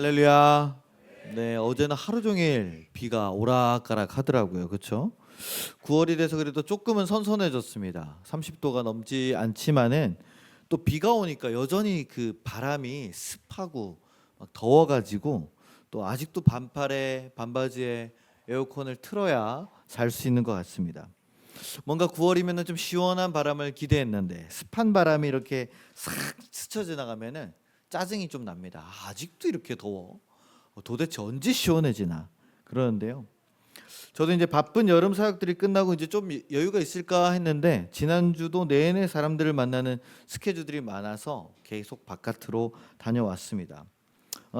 할렐루야. 네, 어제는 하루 종일 비가 오락가락 하더라고요. 그렇죠? 9월이 돼서 그래도 조금은 선선해졌습니다. 30도가 넘지 않지만은 또 비가 오니까 여전히 그 바람이 습하고 막 더워가지고 또 아직도 반팔에 반바지에 에어컨을 틀어야 살 수 있는 것 같습니다. 뭔가 9월이면은 좀 시원한 바람을 기대했는데 습한 바람이 이렇게 싹 스쳐 지나가면은 짜증이 좀 납니다. 아직도 이렇게 더워. 도대체 언제 시원해지나 그러는데요. 저도 이제 바쁜 여름 사역들이 끝나고 이제 좀 여유가 있을까 했는데 지난주도 내내 사람들을 만나는 스케줄들이 많아서 계속 바깥으로 다녀왔습니다.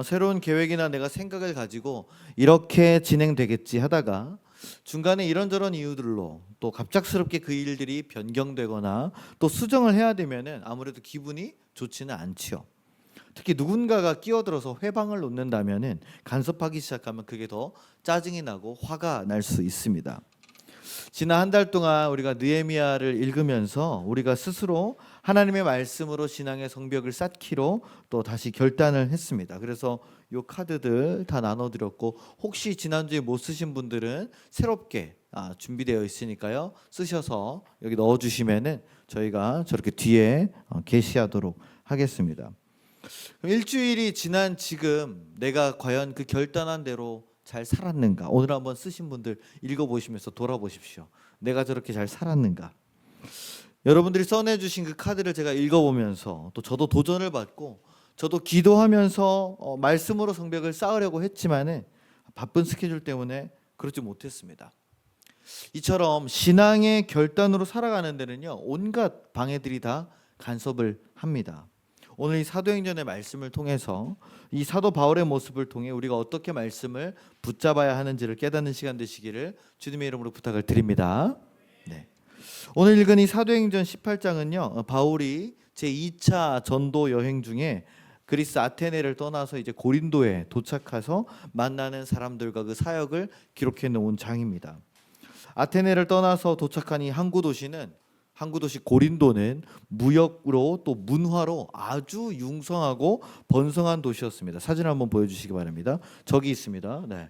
새로운 계획이나 내가 생각을 가지고 이렇게 진행되겠지 하다가 중간에 이런저런 이유들로 또 갑작스럽게 그 일들이 변경되거나 또 수정을 해야 되면은 아무래도 기분이 좋지는 않지요. 특히 누군가가 끼어들어서 회방을 놓는다면은 간섭하기 시작하면 그게 더 짜증이 나고 화가 날 수 있습니다. 지난 한 달 동안 우리가 느헤미야를 읽으면서 우리가 스스로 하나님의 말씀으로 신앙의 성벽을 쌓기로 또 다시 결단을 했습니다. 그래서 요 카드들 다 나눠드렸고 혹시 지난주에 못 쓰신 분들은 새롭게 준비되어 있으니까요. 쓰셔서 여기 넣어주시면은 저희가 저렇게 뒤에 게시하도록 하겠습니다. 일주일이 지난 지금 내가 과연 그 결단한 대로 잘 살았는가? 오늘 한번 쓰신 분들 읽어보시면서 돌아보십시오. 내가 저렇게 잘 살았는가? 여러분들이 써내주신 그 카드를 제가 읽어보면서 또 저도 도전을 받고 저도 기도하면서 말씀으로 성벽을 쌓으려고 했지만은 바쁜 스케줄 때문에 그러지 못했습니다. 이처럼 신앙의 결단으로 살아가는 데는요 온갖 방해들이 다 간섭을 합니다. 오늘 이 사도행전의 말씀을 통해서 이 사도 바울의 모습을 통해 우리가 어떻게 말씀을 붙잡아야 하는지를 깨닫는 시간 되시기를 주님의 이름으로 부탁을 드립니다. 네. 오늘 읽은 이 사도행전 18장은요 바울이 제2차 전도 여행 중에 그리스 아테네를 떠나서 이제 고린도에 도착해서 만나는 사람들과 그 사역을 기록해 놓은 장입니다. 아테네를 떠나서 도착한 이 항구 도시 고린도는 무역으로 또 문화로 아주 융성하고 번성한 도시였습니다. 사진 한번 보여주시기 바랍니다. 저기 있습니다. 네.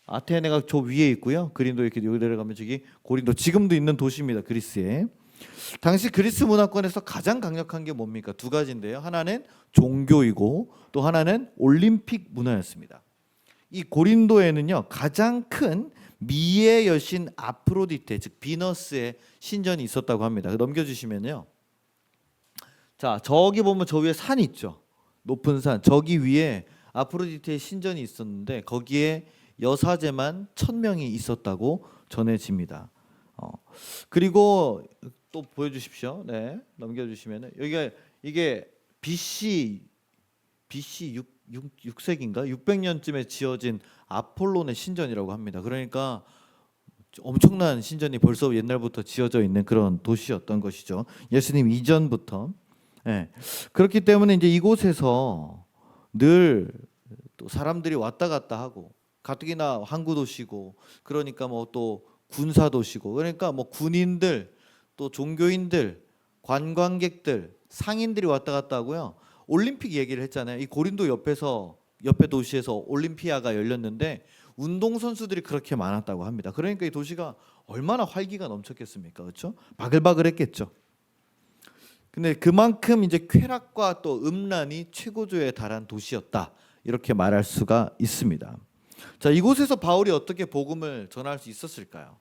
아테네가 저 위에 있고요. 고린도 이렇게 여기 내려가면 저기 고린도 지금도 있는 도시입니다. 그리스에. 당시 그리스 문화권에서 가장 강력한 게 뭡니까? 두 가지인데요. 하나는 종교이고 또 하나는 올림픽 문화였습니다. 이 고린도에는요 가장 큰 미의 여신 아프로디테 즉 비너스의 신전이 있었다고 합니다. 넘겨주시면요. 자 저기 보면 저 위에 산 있죠. 높은 산 저기 위에 아프로디테의 신전이 있었는데 거기에 여사제만 1000명이 있었다고 전해집니다. 그리고 또 보여주십시오. 네 넘겨주시면은 여기가 이게 BC 6세기인가 600년쯤에 지어진 아폴론의 신전이라고 합니다. 그러니까 엄청난 신전이 벌써 옛날부터 지어져 있는 그런 도시였던 것이죠. 예수님 이전부터. 네. 그렇기 때문에 이제 이곳에서 늘 또 사람들이 왔다 갔다 하고 가뜩이나 항구 도시고 그러니까 뭐 또 군사 도시고 그러니까 뭐 군인들 또 종교인들 관광객들 상인들이 왔다 갔다 하고요. 올림픽 얘기를 했잖아요. 이 고린도 옆에 도시에서 올림피아가 열렸는데 운동 선수들이 그렇게 많았다고 합니다. 그러니까 이 도시가 얼마나 활기가 넘쳤겠습니까? 그렇죠? 바글바글했겠죠. 근데 그만큼 이제 쾌락과 또 음란이 최고조에 달한 도시였다. 이렇게 말할 수가 있습니다. 자, 이곳에서 바울이 어떻게 복음을 전할 수 있었을까요?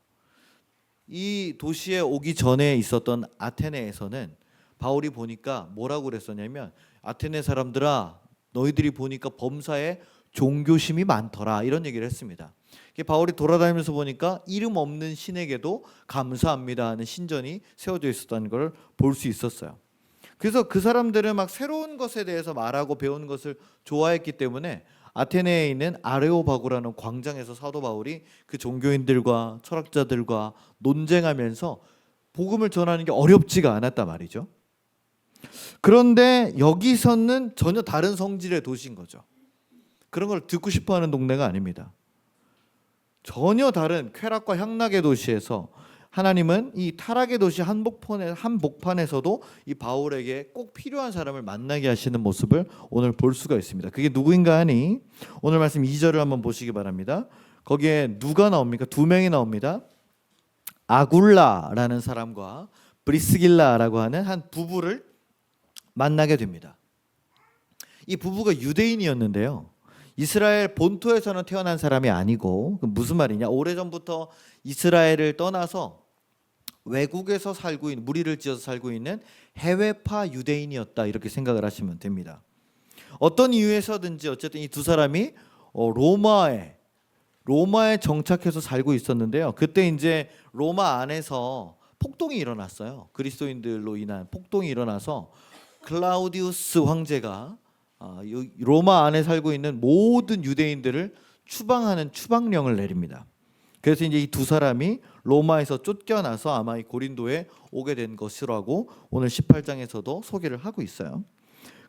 이 도시에 오기 전에 있었던 아테네에서는 바울이 보니까 뭐라고 그랬었냐면 아테네 사람들아 너희들이 보니까 범사에 종교심이 많더라 이런 얘기를 했습니다. 바울이 돌아다니면서 보니까 이름 없는 신에게도 감사합니다 하는 신전이 세워져 있었다는 걸 볼 수 있었어요. 그래서 그 사람들은 막 새로운 것에 대해서 말하고 배우는 것을 좋아했기 때문에 아테네에 있는 아레오바고라는 광장에서 사도 바울이 그 종교인들과 철학자들과 논쟁하면서 복음을 전하는 게 어렵지가 않았단 말이죠. 그런데 여기서는 전혀 다른 성질의 도시인 거죠. 그런 걸 듣고 싶어하는 동네가 아닙니다. 전혀 다른 쾌락과 향락의 도시에서 하나님은 이 타락의 도시 한복판에서도 이 바울에게 꼭 필요한 사람을 만나게 하시는 모습을 오늘 볼 수가 있습니다. 그게 누구인가 하니 오늘 말씀 2절을 한번 보시기 바랍니다. 거기에 누가 나옵니까? 두 명이 나옵니다. 아굴라라는 사람과 브리스길라라고 하는 한 부부를 만나게 됩니다. 이 부부가 유대인이었는데요. 이스라엘 본토에서는 태어난 사람이 아니고, 무슨 말이냐? 오래전부터 이스라엘을 떠나서 외국에서 살고 있는, 무리를 지어서 살고 있는 해외파 유대인이었다, 이렇게 생각을 하시면 됩니다. 어떤 이유에서든지 어쨌든 이 두 사람이 로마에 정착해서 살고 있었는데요. 그때 이제 로마 안에서 폭동이 일어났어요. 그리스도인들로 인한 폭동이 일어나서 클라우디우스 황제가 로마 안에 살고 있는 모든 유대인들을 추방하는 추방령을 내립니다. 그래서 이제 이 두 사람이 로마에서 쫓겨나서 아마 이 고린도에 오게 된 것이라고 오늘 18장에서도 소개를 하고 있어요.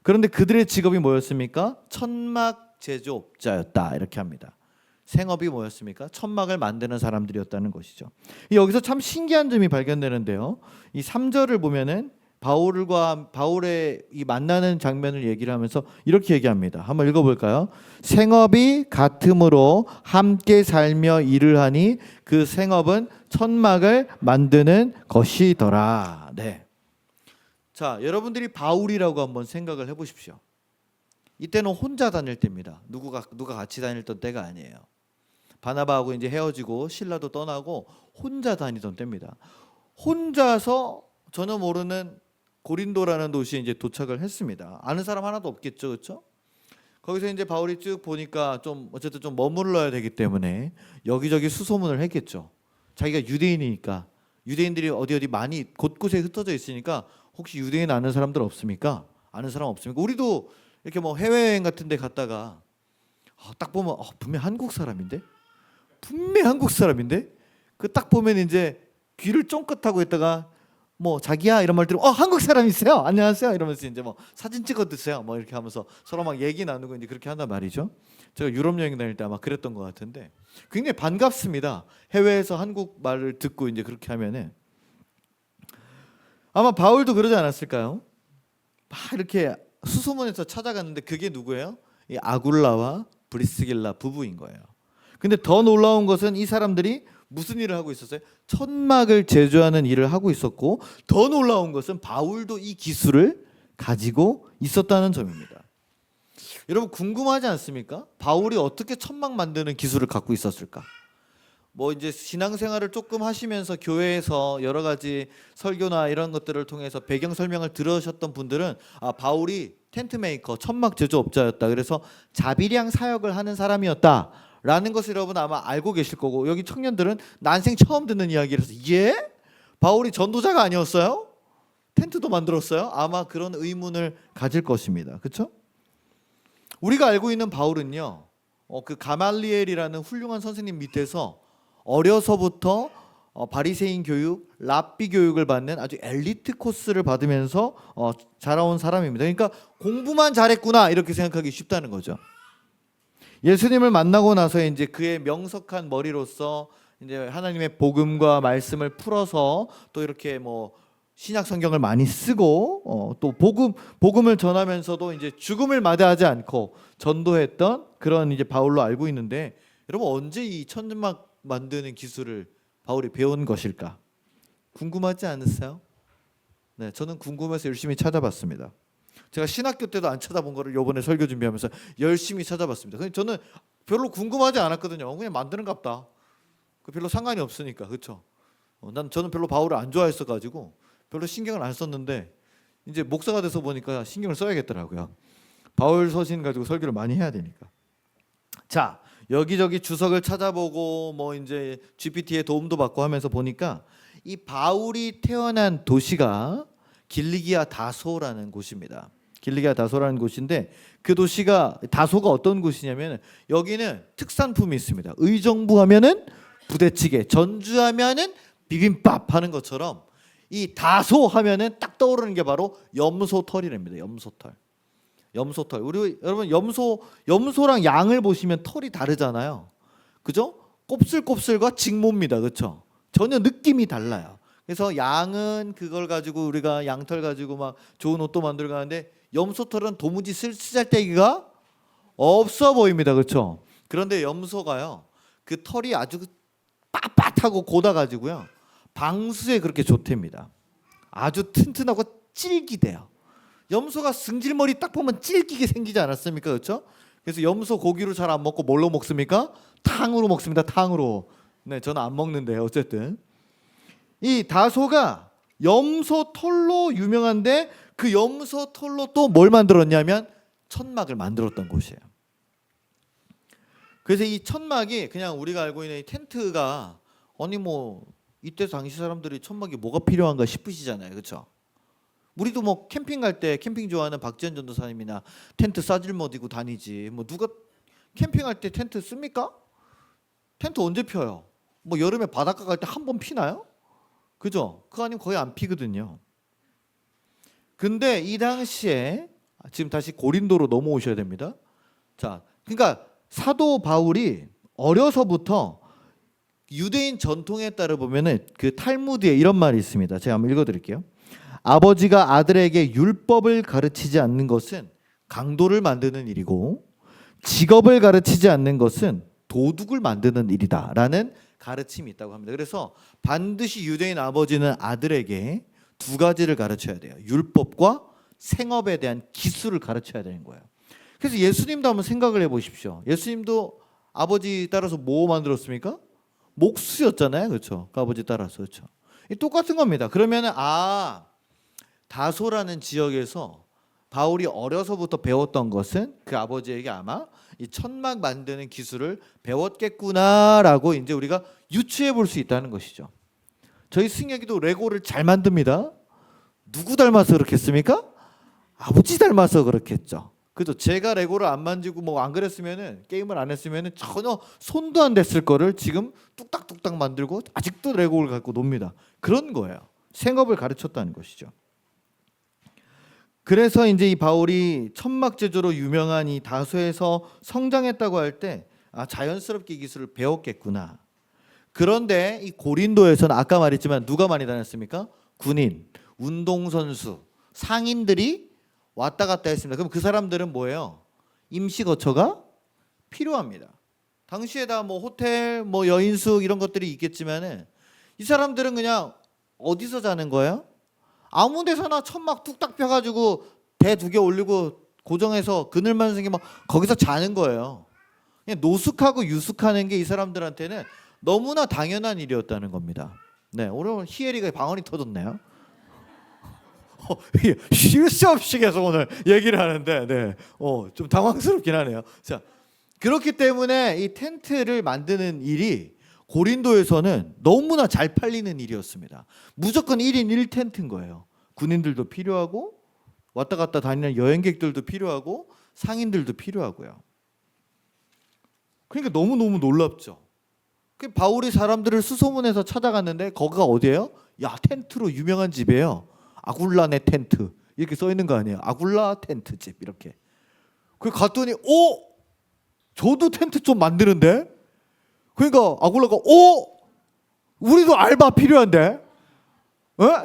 그런데 그들의 직업이 뭐였습니까? 천막 제조업자였다, 이렇게 합니다. 생업이 뭐였습니까? 천막을 만드는 사람들이었다는 것이죠. 여기서 참 신기한 점이 발견되는데요. 이 3절을 보면은 바울의 이 만나는 장면을 얘기를 하면서 이렇게 얘기합니다. 한번 읽어볼까요? 생업이 같음으로 함께 살며 일을 하니 그 생업은 천막을 만드는 것이더라. 네. 자, 여러분들이 바울이라고 한번 생각을 해보십시오. 이때는 혼자 다닐 때입니다. 누가 같이 다녔던 때가 아니에요. 바나바하고 이제 헤어지고 신라도 떠나고 혼자 다니던 때입니다. 혼자서 전혀 모르는 고린도라는 도시에 이제 도착을 했습니다. 아는 사람 하나도 없겠죠, 그렇죠? 거기서 이제 바울이 쭉 보니까 좀 어쨌든 좀 머물러야 되기 때문에 여기저기 수소문을 했겠죠. 자기가 유대인이니까 유대인들이 어디 많이 곳곳에 흩어져 있으니까 혹시 유대인 아는 사람들 없습니까? 아는 사람 없습니까? 우리도 이렇게 뭐 해외여행 같은데 갔다가 딱 보면 분명 한국 사람인데 그 딱 보면 이제 귀를 쫑긋하고 있다가 뭐 자기야 이런 말 들으면 한국 사람 있어요. 안녕하세요. 이러면서 이제 뭐 사진 찍어 드세요. 뭐 이렇게 하면서 서로 막 얘기 나누고 이제 그렇게 한단 말이죠. 제가 유럽 여행 다닐 때 아마 그랬던 것 같은데 굉장히 반갑습니다. 해외에서 한국 말을 듣고 이제 그렇게 하면은 아마 바울도 그러지 않았을까요? 막 이렇게 수소문에서 찾아갔는데 그게 누구예요? 이 아굴라와 브리스길라 부부인 거예요. 근데 더 놀라운 것은 이 사람들이 무슨 일을 하고 있었어요? 천막을 제조하는 일을 하고 있었고, 더 놀라운 것은 바울도 이 기술을 가지고 있었다는 점입니다. 여러분 궁금하지 않습니까? 바울이 어떻게 천막 만드는 기술을 갖고 있었을까? 뭐 이제 신앙생활을 조금 하시면서 교회에서 여러 가지 설교나 이런 것들을 통해서 배경 설명을 들으셨던 분들은 바울이 텐트 메이커, 천막 제조업자였다. 그래서 자비량 사역을 하는 사람이었다. 라는 것을 여러분 아마 알고 계실 거고, 여기 청년들은 난생 처음 듣는 이야기라서 바울이 전도자가 아니었어요? 텐트도 만들었어요? 아마 그런 의문을 가질 것입니다. 그렇죠? 우리가 알고 있는 바울은요, 그 가말리엘이라는 훌륭한 선생님 밑에서 어려서부터 바리새인 교육, 랍비 교육을 받는 아주 엘리트 코스를 받으면서 자라온 사람입니다. 그러니까 공부만 잘했구나 이렇게 생각하기 쉽다는 거죠. 예수님을 만나고 나서 이제 그의 명석한 머리로서 이제 하나님의 복음과 말씀을 풀어서 또 이렇게 뭐 신약 성경을 많이 쓰고 또 복음을 전하면서도 이제 죽음을 마다하지 않고 전도했던 그런 이제 바울로 알고 있는데, 여러분 언제 이 천막 만드는 기술을 바울이 배운 것일까? 궁금하지 않으세요? 네, 저는 궁금해서 열심히 찾아봤습니다. 제가 신학교 때도 안 찾아본 거를 이번에 설교 준비하면서 열심히 찾아봤습니다. 근데 저는 별로 궁금하지 않았거든요. 그냥 만드는갑다. 별로 상관이 없으니까, 그렇죠? 저는 별로 바울을 안 좋아했어가지고 별로 신경을 안 썼는데 이제 목사가 돼서 보니까 신경을 써야겠더라고요. 바울 서신 가지고 설교를 많이 해야 되니까. 자, 여기저기 주석을 찾아보고 뭐 이제 GPT의 도움도 받고 하면서 보니까 이 바울이 태어난 도시가 길리기아 다소라는 곳입니다. 길리기아 다소라는 곳인데 그 도시가 다소가 어떤 곳이냐면 여기는 특산품이 있습니다. 의정부 하면은 부대찌개, 전주 하면은 비빔밥 하는 것처럼 이 다소 하면은 딱 떠오르는 게 바로 염소털이랍니다. 염소털. 우리 여러분 염소랑 양을 보시면 털이 다르잖아요. 그죠? 곱슬곱슬과 직모입니다. 그렇죠? 전혀 느낌이 달라요. 그래서 양은 그걸 가지고 우리가 양털 가지고 막 좋은 옷도 만들고 하는데 염소털은 도무지 쓰잘데기가 없어 보입니다. 그렇죠? 그런데 염소가요. 그 털이 아주 빳빳하고 고다 가지고요. 방수에 그렇게 좋답니다. 아주 튼튼하고 질기대요. 염소가 승질머리 딱 보면 질기게 생기지 않았습니까? 그렇죠? 그래서 염소 고기로 잘 안 먹고 뭘로 먹습니까? 탕으로 먹습니다. 탕으로. 네, 저는 안 먹는데 어쨌든 이 다소가 염소 털로 유명한데 그 염소 털로 또 뭘 만들었냐면 천막을 만들었던 곳이에요. 그래서 이 천막이 그냥 우리가 알고 있는 이 텐트가 아니 뭐 이때 당시 사람들이 천막이 뭐가 필요한가 싶으시잖아요. 그렇죠? 우리도 뭐 캠핑 갈 때 캠핑 좋아하는 박지현 전도사님이나 텐트 싸질머디고 다니지. 뭐 누가 캠핑할 때 텐트 씁니까? 텐트 언제 펴요? 뭐 여름에 바닷가 갈 때 한 번 피나요? 그죠? 그거 아니면 거의 안 피거든요. 근데 이 당시에 지금 다시 고린도로 넘어오셔야 됩니다. 자, 그러니까 사도 바울이 어려서부터 유대인 전통에 따라 보면은 그 탈무드에 이런 말이 있습니다. 제가 한번 읽어드릴게요. 아버지가 아들에게 율법을 가르치지 않는 것은 강도를 만드는 일이고 직업을 가르치지 않는 것은 도둑을 만드는 일이다라는 가르침이 있다고 합니다. 그래서 반드시 유대인 아버지는 아들에게 두 가지를 가르쳐야 돼요. 율법과 생업에 대한 기술을 가르쳐야 되는 거예요. 그래서 예수님도 한번 생각을 해보십시오. 예수님도 아버지 따라서 뭐 만들었습니까? 목수였잖아요. 그렇죠? 그 아버지 따라서. 그렇죠? 똑같은 겁니다. 그러면 다소라는 지역에서 바울이 어려서부터 배웠던 것은 그 아버지에게 아마 이 천막 만드는 기술을 배웠겠구나라고 이제 우리가 유추해 볼 수 있다는 것이죠. 저희 승혁이도 레고를 잘 만듭니다. 누구 닮아서 그렇겠습니까? 아버지 닮아서 그렇겠죠. 그죠? 제가 레고를 안 만지고 뭐 안 그랬으면은 게임을 안 했으면은 전혀 손도 안 댔을 거를 지금 뚝딱뚝딱 만들고 아직도 레고를 갖고 놉니다. 그런 거예요. 생업을 가르쳤다는 것이죠. 그래서 이제 이 바울이 천막 제조로 유명한 이 다소에서 성장했다고 할 때 자연스럽게 이 기술을 배웠겠구나. 그런데 이 고린도에서는 아까 말했지만 누가 많이 다녔습니까? 군인, 운동선수, 상인들이 왔다 갔다 했습니다. 그럼 그 사람들은 뭐예요? 임시 거처가 필요합니다. 당시에 다 뭐 호텔, 뭐 여인숙 이런 것들이 있겠지만은 이 사람들은 그냥 어디서 자는 거예요? 아무 데서나 천막 뚝딱 펴가지고 배 2개 올리고 고정해서 그늘만 생기면 거기서 자는 거예요. 그냥 노숙하고 유숙하는 게 이 사람들한테는 너무나 당연한 일이었다는 겁니다. 네, 오늘 희애리가 방언이 터졌네요. 쉴 새 없이 계속 오늘 얘기를 하는데, 네, 좀 당황스럽긴 하네요. 자, 그렇기 때문에 이 텐트를 만드는 일이 고린도에서는 너무나 잘 팔리는 일이었습니다. 무조건 1인 1텐트인 거예요. 군인들도 필요하고 왔다 갔다 다니는 여행객들도 필요하고 상인들도 필요하고요. 그러니까 너무너무 놀랍죠. 바울이 사람들을 수소문해서 찾아갔는데 거기가 어디예요? 야, 텐트로 유명한 집이에요. 아굴라네 텐트 이렇게 써 있는 거 아니에요? 아굴라 텐트 집 이렇게. 그 갔더니 저도 텐트 좀 만드는데. 그러니까 아굴라가 우리도 알바 필요한데.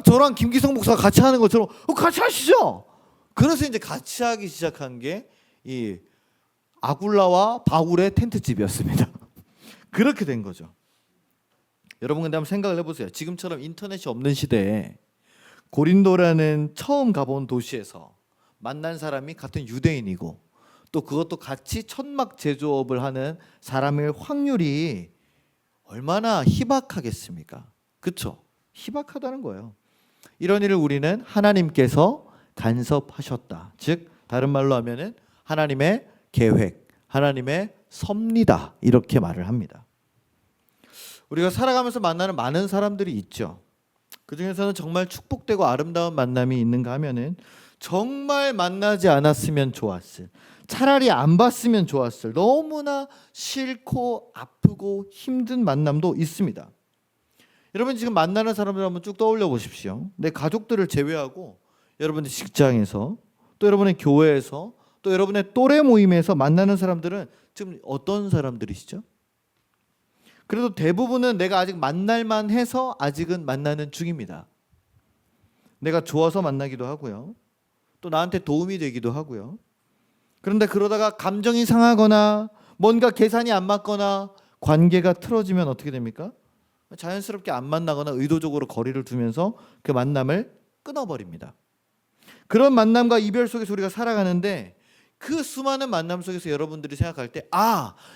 저랑 김기성 목사가 같이 하는 것처럼 같이 하시죠. 그래서 이제 같이 하기 시작한 게 이 아굴라와 바울의 텐트 집이었습니다. 그렇게 된 거죠. 여러분 근데 한번 생각을 해보세요. 지금처럼 인터넷이 없는 시대에 고린도라는 처음 가본 도시에서 만난 사람이 같은 유대인이고 또 그것도 같이 천막 제조업을 하는 사람일 확률이 얼마나 희박하겠습니까? 그렇죠? 희박하다는 거예요. 이런 일을 우리는 하나님께서 간섭하셨다. 즉 다른 말로 하면은 하나님의 계획, 하나님의 섭리다 이렇게 말을 합니다. 우리가 살아가면서 만나는 많은 사람들이 있죠. 그 중에서는 정말 축복되고 아름다운 만남이 있는가 하면은 정말 만나지 않았으면 좋았을, 차라리 안 봤으면 좋았을, 너무나 싫고 아프고 힘든 만남도 있습니다. 여러분 지금 만나는 사람들 한번 쭉 떠올려 보십시오. 내 가족들을 제외하고 여러분의 직장에서 또 여러분의 교회에서 또 여러분의 또래 모임에서 만나는 사람들은 지금 어떤 사람들이시죠? 그래도 대부분은 내가 아직 만날만 해서 아직은 만나는 중입니다. 내가 좋아서 만나기도 하고요. 또 나한테 도움이 되기도 하고요. 그런데 그러다가 감정이 상하거나 뭔가 계산이 안 맞거나 관계가 틀어지면 어떻게 됩니까? 자연스럽게 안 만나거나 의도적으로 거리를 두면서 그 만남을 끊어버립니다. 그런 만남과 이별 속에서 우리가 살아가는데 그 수많은 만남 속에서 여러분들이 생각할 때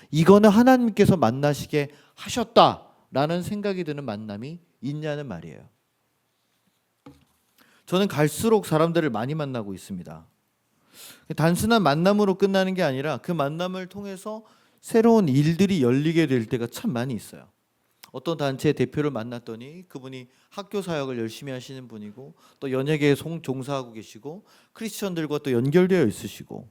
이거는 하나님께서 만나시게 하셨다라는 생각이 드는 만남이 있냐는 말이에요. 저는 갈수록 사람들을 많이 만나고 있습니다. 단순한 만남으로 끝나는 게 아니라 그 만남을 통해서 새로운 일들이 열리게 될 때가 참 많이 있어요. 어떤 단체의 대표를 만났더니 그분이 학교 사역을 열심히 하시는 분이고 또 연예계에 종사하고 계시고 크리스천들과 또 연결되어 있으시고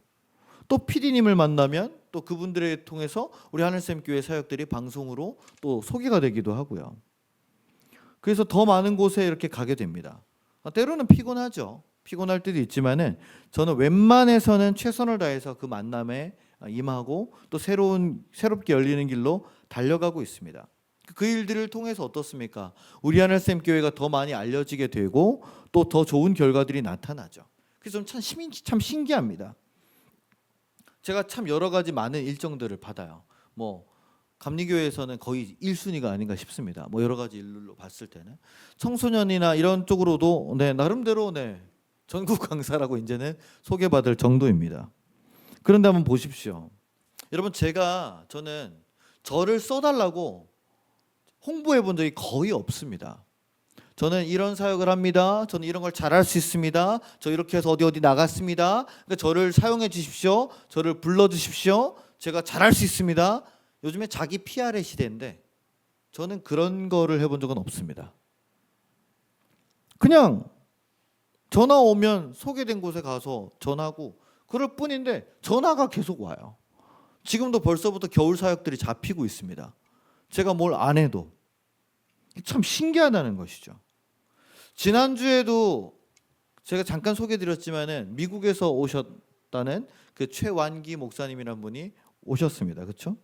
또 PD님을 만나면 또 그분들을 통해서 우리 하늘샘 교회 사역들이 방송으로 또 소개가 되기도 하고요. 그래서 더 많은 곳에 이렇게 가게 됩니다. 때로는 피곤하죠. 피곤할 때도 있지만은 저는 웬만해서는 최선을 다해서 그 만남에 임하고 또 새롭게 열리는 길로 달려가고 있습니다. 그 일들을 통해서 어떻습니까? 우리 하늘샘 교회가 더 많이 알려지게 되고 또 더 좋은 결과들이 나타나죠. 그래서 참 신기합니다. 제가 참 여러 가지 많은 일정들을 받아요. 감리교회에서는 거의 1순위가 아닌가 싶습니다. 여러 가지 일로 봤을 때는 청소년이나 이런 쪽으로도 나름대로 전국 강사라고 이제는 소개받을 정도입니다. 그런데 한번 보십시오. 여러분 저는 저를 써달라고 홍보해 본 적이 거의 없습니다. 저는 이런 사역을 합니다. 저는 이런 걸 잘할 수 있습니다. 저 이렇게 해서 어디 나갔습니다. 그러니까 저를 사용해 주십시오. 저를 불러 주십시오. 제가 잘할 수 있습니다. 요즘에 자기 PR의 시대인데 저는 그런 거를 해본 적은 없습니다. 그냥 전화 오면 소개된 곳에 가서 전하고 그럴 뿐인데 전화가 계속 와요. 지금도 벌써부터 겨울 사역들이 잡히고 있습니다. 제가 뭘 안 해도 참 신기하다는 것이죠. 지난주에도 제가 잠깐 소개드렸지만은 미국에서 오셨다는 그 최완기 목사님이라는 분이 오셨습니다. 그렇죠?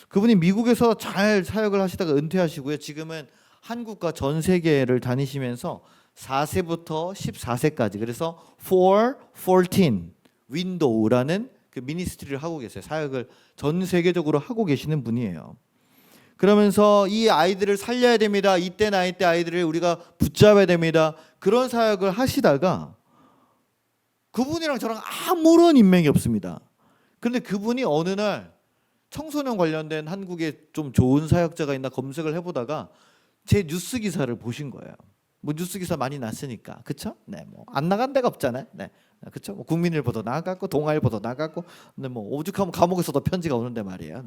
그분이 미국에서 잘 사역을 하시다가 은퇴하시고요. 지금은 한국과 전 세계를 다니시면서 4세부터 14세까지 그래서 4-14 윈도우라는 그 미니스트리를 하고 계세요. 사역을 전 세계적으로 하고 계시는 분이에요. 그러면서 이 아이들을 살려야 됩니다. 이때 나이 때 아이들을 우리가 붙잡아야 됩니다. 그런 사역을 하시다가 그분이랑 저랑 아무런 인맥이 없습니다. 그런데 그분이 어느 날 청소년 관련된 한국에 좀 좋은 사역자가 있나 검색을 해보다가 제 뉴스 기사를 보신 거예요. 뉴스 기사 많이 났으니까, 그렇죠? 안 나간 데가 없잖아요. 그렇죠? 국민일보도 나갔고 동아일보도 나갔고, 오죽하면 감옥에서도 편지가 오는데 말이에요.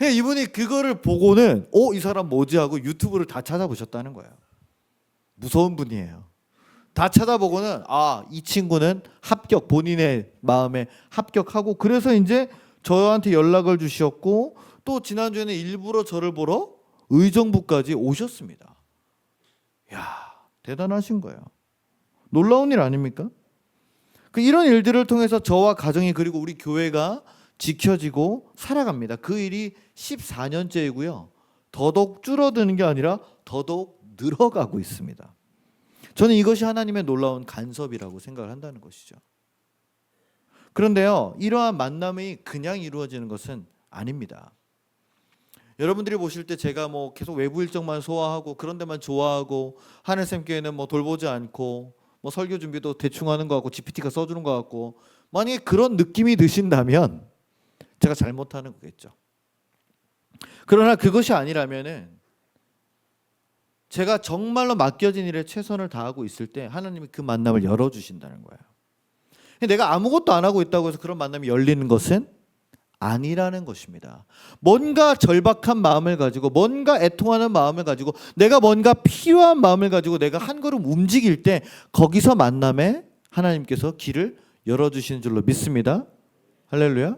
이분이 그거를 보고는 이 사람 뭐지 하고 유튜브를 다 찾아보셨다는 거예요. 무서운 분이에요. 다 찾아보고는 이 친구는 합격, 본인의 마음에 합격하고 그래서 이제 저한테 연락을 주셨고 또 지난주에는 일부러 저를 보러 의정부까지 오셨습니다. 대단하신 거예요. 놀라운 일 아닙니까? 이런 일들을 통해서 저와 가정이 그리고 우리 교회가 지켜지고 살아갑니다. 그 일이 14년째이고요. 더더욱 줄어드는 게 아니라 더더욱 늘어가고 있습니다. 저는 이것이 하나님의 놀라운 간섭이라고 생각을 한다는 것이죠. 그런데요, 이러한 만남이 그냥 이루어지는 것은 아닙니다. 여러분들이 보실 때 제가 계속 외부 일정만 소화하고 그런 데만 좋아하고 하늘샘 교회는 돌보지 않고 설교 준비도 대충 하는 것 같고 GPT가 써주는 것 같고 만약에 그런 느낌이 드신다면 제가 잘못하는 거겠죠. 그러나 그것이 아니라면은 제가 정말로 맡겨진 일에 최선을 다하고 있을 때 하나님이 그 만남을 열어주신다는 거예요. 내가 아무것도 안 하고 있다고 해서 그런 만남이 열리는 것은 아니라는 것입니다. 뭔가 절박한 마음을 가지고 뭔가 애통하는 마음을 가지고 내가 뭔가 필요한 마음을 가지고 내가 한 걸음 움직일 때 거기서 만남에 하나님께서 길을 열어주시는 줄로 믿습니다. 할렐루야.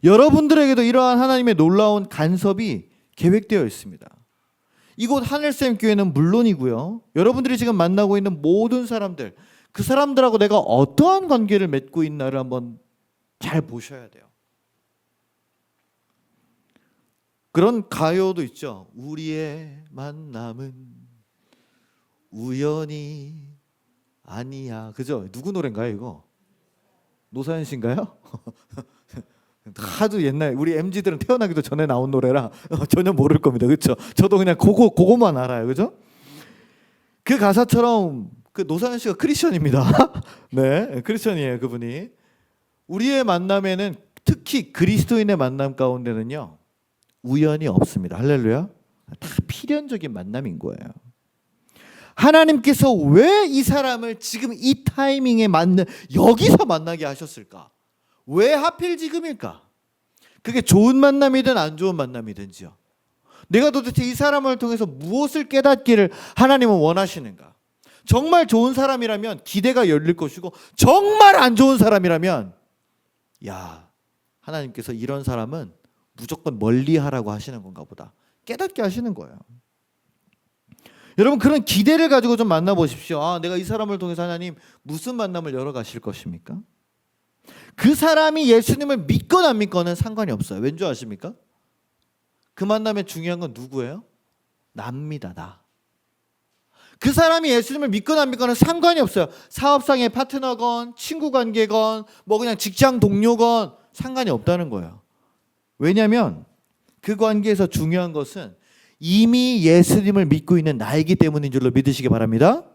여러분들에게도 이러한 하나님의 놀라운 간섭이 계획되어 있습니다. 이곳 하늘샘 교회는 물론이고요. 여러분들이 지금 만나고 있는 모든 사람들, 그 사람들하고 내가 어떠한 관계를 맺고 있나를 한번 잘 보셔야 돼요. 그런 가요도 있죠. 우리의 만남은 우연이 아니야. 그죠? 누구 노래인가요, 이거? 노사연 씨인가요? 하도 옛날 우리 MZ들은 태어나기도 전에 나온 노래라 전혀 모를 겁니다. 그렇죠? 저도 그냥 그거만 알아요. 그죠? 그 가사처럼 그 노사연 씨가 크리스천입니다. 네, 크리스천이에요, 그분이. 우리의 만남에는 특히 그리스도인의 만남 가운데는요. 우연이 없습니다. 할렐루야. 다 필연적인 만남인 거예요. 하나님께서 왜 이 사람을 지금 이 타이밍에 여기서 만나게 하셨을까? 왜 하필 지금일까? 그게 좋은 만남이든 안 좋은 만남이든지요. 내가 도대체 이 사람을 통해서 무엇을 깨닫기를 하나님은 원하시는가? 정말 좋은 사람이라면 기대가 열릴 것이고 정말 안 좋은 사람이라면 야, 하나님께서 이런 사람은 무조건 멀리하라고 하시는 건가 보다. 깨닫게 하시는 거예요. 여러분 그런 기대를 가지고 좀 만나보십시오. 아, 내가 이 사람을 통해서 하나님 무슨 만남을 열어가실 것입니까? 그 사람이 예수님을 믿건 안 믿건은 상관이 없어요. 왠 줄 아십니까? 그 만남에 중요한 건 누구예요? 나입니다. 나. 그 사람이 예수님을 믿건 안 믿건은 상관이 없어요. 사업상의 파트너건 친구관계건 뭐 그냥 직장 동료건 상관이 없다는 거예요. 왜냐하면 그 관계에서 중요한 것은 이미 예수님을 믿고 있는 나이기 때문인 줄로 믿으시기 바랍니다.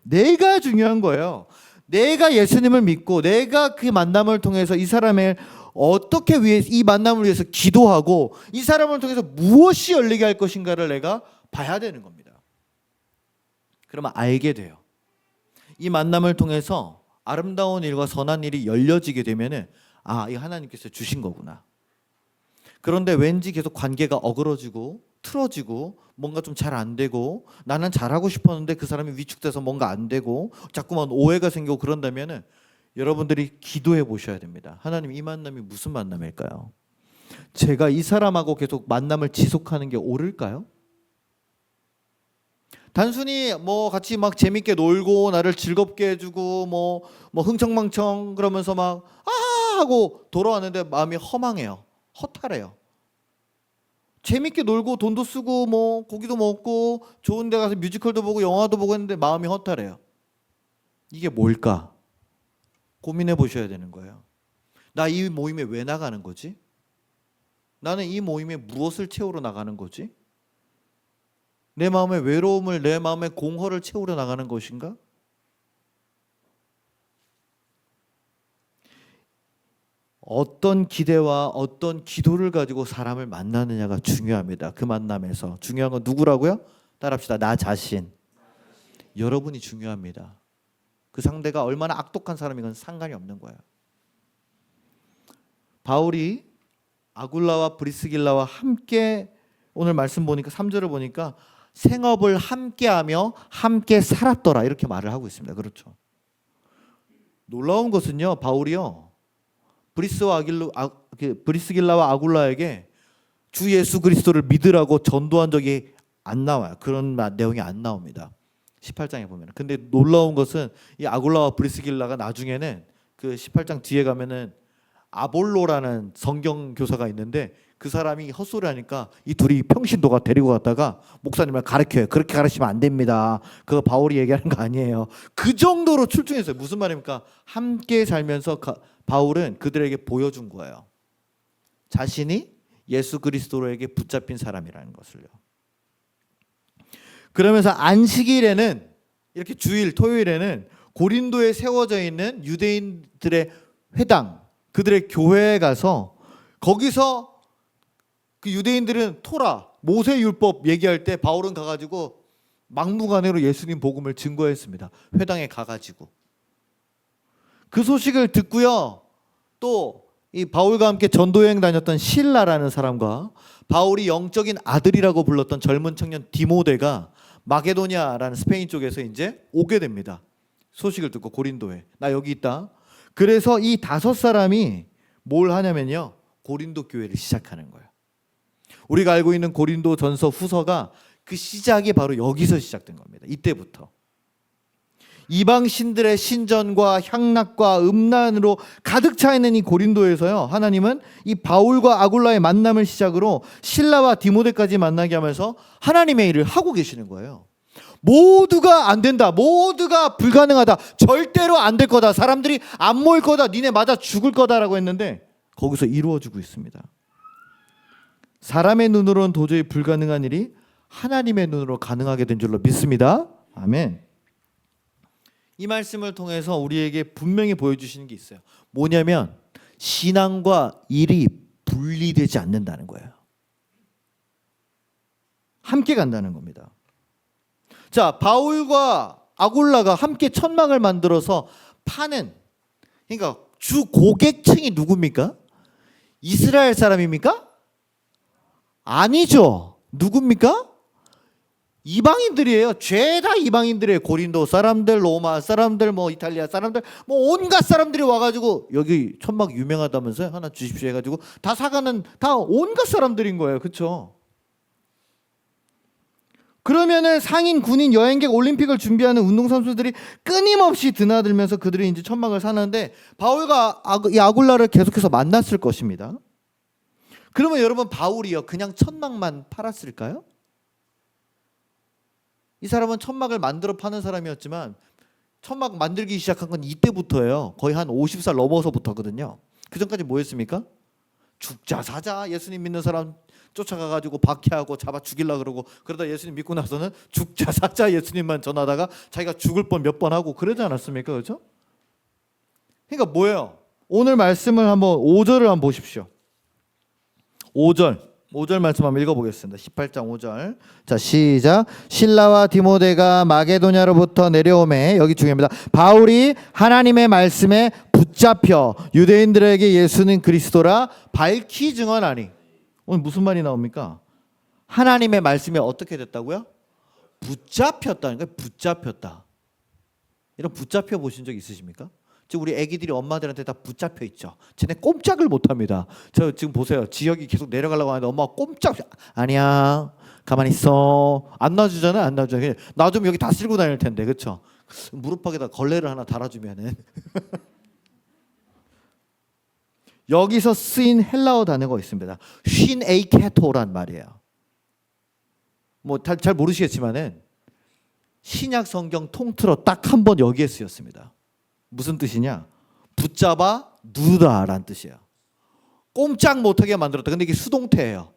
내가 중요한 거예요. 내가 예수님을 믿고 내가 그 만남을 통해서 이 사람을 어떻게 이 만남을 위해서 기도하고 이 사람을 통해서 무엇이 열리게 할 것인가를 내가 봐야 되는 겁니다. 그러면 알게 돼요. 이 만남을 통해서 아름다운 일과 선한 일이 열려지게 되면은 아, 이 하나님께서 주신 거구나. 그런데 왠지 계속 관계가 어그러지고 틀어지고 뭔가 좀 잘 안 되고 나는 잘하고 싶었는데 그 사람이 위축돼서 뭔가 안 되고 자꾸만 오해가 생기고 그런다면은 여러분들이 기도해 보셔야 됩니다. 하나님, 이 만남이 무슨 만남일까요? 제가 이 사람하고 계속 만남을 지속하는 게 옳을까요? 단순히 뭐 같이 막 재밌게 놀고 나를 즐겁게 해주고 뭐 흥청망청 그러면서 막 아 하고 돌아왔는데 마음이 허망해요. 허탈해요. 재밌게 놀고 돈도 쓰고 뭐 고기도 먹고 좋은 데 가서 뮤지컬도 보고 영화도 보고 했는데 마음이 허탈해요. 이게 뭘까? 고민해 보셔야 되는 거예요. 나 이 모임에 왜 나가는 거지? 나는 이 모임에 무엇을 채우러 나가는 거지? 내 마음의 외로움을, 내 마음의 공허를 채우러 나가는 것인가? 어떤 기대와 어떤 기도를 가지고 사람을 만나느냐가 중요합니다. 그 만남에서 중요한 건 누구라고요? 따라합시다. 나 자신. 여러분이 중요합니다. 그 상대가 얼마나 악독한 사람이건 상관이 없는 거예요. 바울이 아굴라와 브리스길라와 함께 오늘 말씀 보니까 3절을 보니까 생업을 함께하며 함께 살았더라 이렇게 말을 하고 있습니다. 그렇죠. 놀라운 것은요, 바울이요 브리스길라와 아굴라에게 주 예수 그리스도를 믿으라고 전도한 적이 안 나와요. 그런 내용이 안 나옵니다. 18장에 보면. 근데 놀라운 것은 이 아굴라와 브리스길라가 나중에는 그 18장 뒤에 가면은 아볼로라는 성경 교사가 있는데 그 사람이 헛소리하니까 이 둘이 평신도가 데리고 갔다가 목사님을 가르쳐요. 그렇게 가르치면 안 됩니다. 그거 바울이 얘기하는 거 아니에요. 그 정도로 출중했어요. 무슨 말입니까? 함께 살면서 바울은 그들에게 보여준 거예요. 자신이 예수 그리스도로에게 붙잡힌 사람이라는 것을요. 그러면서 안식일에는 이렇게 주일 토요일에는 고린도에 세워져 있는 유대인들의 회당, 그들의 교회에 가서 거기서 그 유대인들은 토라, 모세 율법 얘기할 때 바울은 가가지고 막무가내로 예수님 복음을 증거했습니다. 회당에 가가지고 그 소식을 듣고요. 또 이 바울과 함께 전도여행 다녔던 실라라는 사람과 바울이 영적인 아들이라고 불렀던 젊은 청년 디모데가 마게도냐라는 스페인 쪽에서 이제 오게 됩니다. 소식을 듣고 고린도에 나 여기 있다. 그래서 이 5사람이 뭘 하냐면요, 고린도 교회를 시작하는 거예요. 우리가 알고 있는 고린도 전서 후서가 그 시작이 바로 여기서 시작된 겁니다. 이때부터. 이방 신들의 신전과 향락과 음란으로 가득 차 있는 이 고린도에서요, 하나님은 이 바울과 아굴라의 만남을 시작으로 실라와 디모데까지 만나게 하면서 하나님의 일을 하고 계시는 거예요. 모두가 안 된다, 모두가 불가능하다, 절대로 안 될 거다, 사람들이 안 모일 거다, 니네 맞아 죽을 거다라고 했는데 거기서 이루어지고 있습니다. 사람의 눈으로는 도저히 불가능한 일이 하나님의 눈으로 가능하게 된 줄로 믿습니다. 아멘. 이 말씀을 통해서 우리에게 분명히 보여주시는 게 있어요. 뭐냐면 신앙과 일이 분리되지 않는다는 거예요. 함께 간다는 겁니다. 자, 바울과 아굴라가 함께 천막을 만들어서 파는, 그러니까 주 고객층이 누굽니까? 이스라엘 사람입니까? 아니죠. 누굽니까? 이방인들이에요. 죄다 이방인들이에요. 고린도 사람들, 로마 사람들, 뭐 이탈리아 사람들, 뭐 온갖 사람들이 와가지고 여기 천막 유명하다면서요? 하나 주십시오 해가지고 다 사가는, 다 온갖 사람들인 거예요. 그렇죠? 그러면은 상인, 군인, 여행객, 올림픽을 준비하는 운동선수들이 끊임없이 드나들면서 그들이 이제 천막을 사는데 바울과 이 아굴라를 계속해서 만났을 것입니다. 그러면 여러분, 바울이요 그냥 천막만 팔았을까요? 이 사람은 천막을 만들어 파는 사람이었지만 천막 만들기 시작한 건 이때부터예요. 거의 한 50살 넘어서부터거든요. 그 전까지 뭐 했습니까? 죽자 사자, 예수님 믿는 사람 쫓아가가지고 박해하고 잡아 죽이려고 그러고, 그러다 예수님 믿고 나서는 죽자 사자 예수님만 전하다가 자기가 죽을 뻔 몇 번 하고 그러지 않았습니까? 그렇죠? 그러니까 뭐예요? 오늘 말씀을 한번 5절을 한번 보십시오. 5절 말씀 한번 읽어보겠습니다. 18장 5절. 자, 시작. 실라와 디모데가 마게도냐로부터 내려오매, 여기 중요합니다. 바울이 하나님의 말씀에 붙잡혀 유대인들에게 예수는 그리스도라 밝히 증언하니. 오늘 무슨 말이 나옵니까? 하나님의 말씀에 어떻게 됐다고요? 붙잡혔다는 거예요. 붙잡혔다. 이런 붙잡혀 보신 적 있으십니까? 지금 우리 애기들이 엄마들한테 다 붙잡혀 있죠. 쟤네 꼼짝을 못합니다. 저 지금 보세요. 지역이 계속 내려가려고 하는데 엄마가 꼼짝, 아니야 가만히 있어, 안 놔주잖아요. 안 놔주잖아요. 놔주면 여기 다 쓸고 다닐 텐데, 그렇죠? 무릎팍에다 걸레를 하나 달아주면은 여기서 쓰인 헬라어 단어가 있습니다. 쉰 에이케토란 말이에요. 뭐 잘 모르시겠지만은 신약 성경 통틀어 딱 한 번 여기에 쓰였습니다. 무슨 뜻이냐? 붙잡아 누르다라는 뜻이에요. 꼼짝 못하게 만들었다. 근데 이게 수동태예요.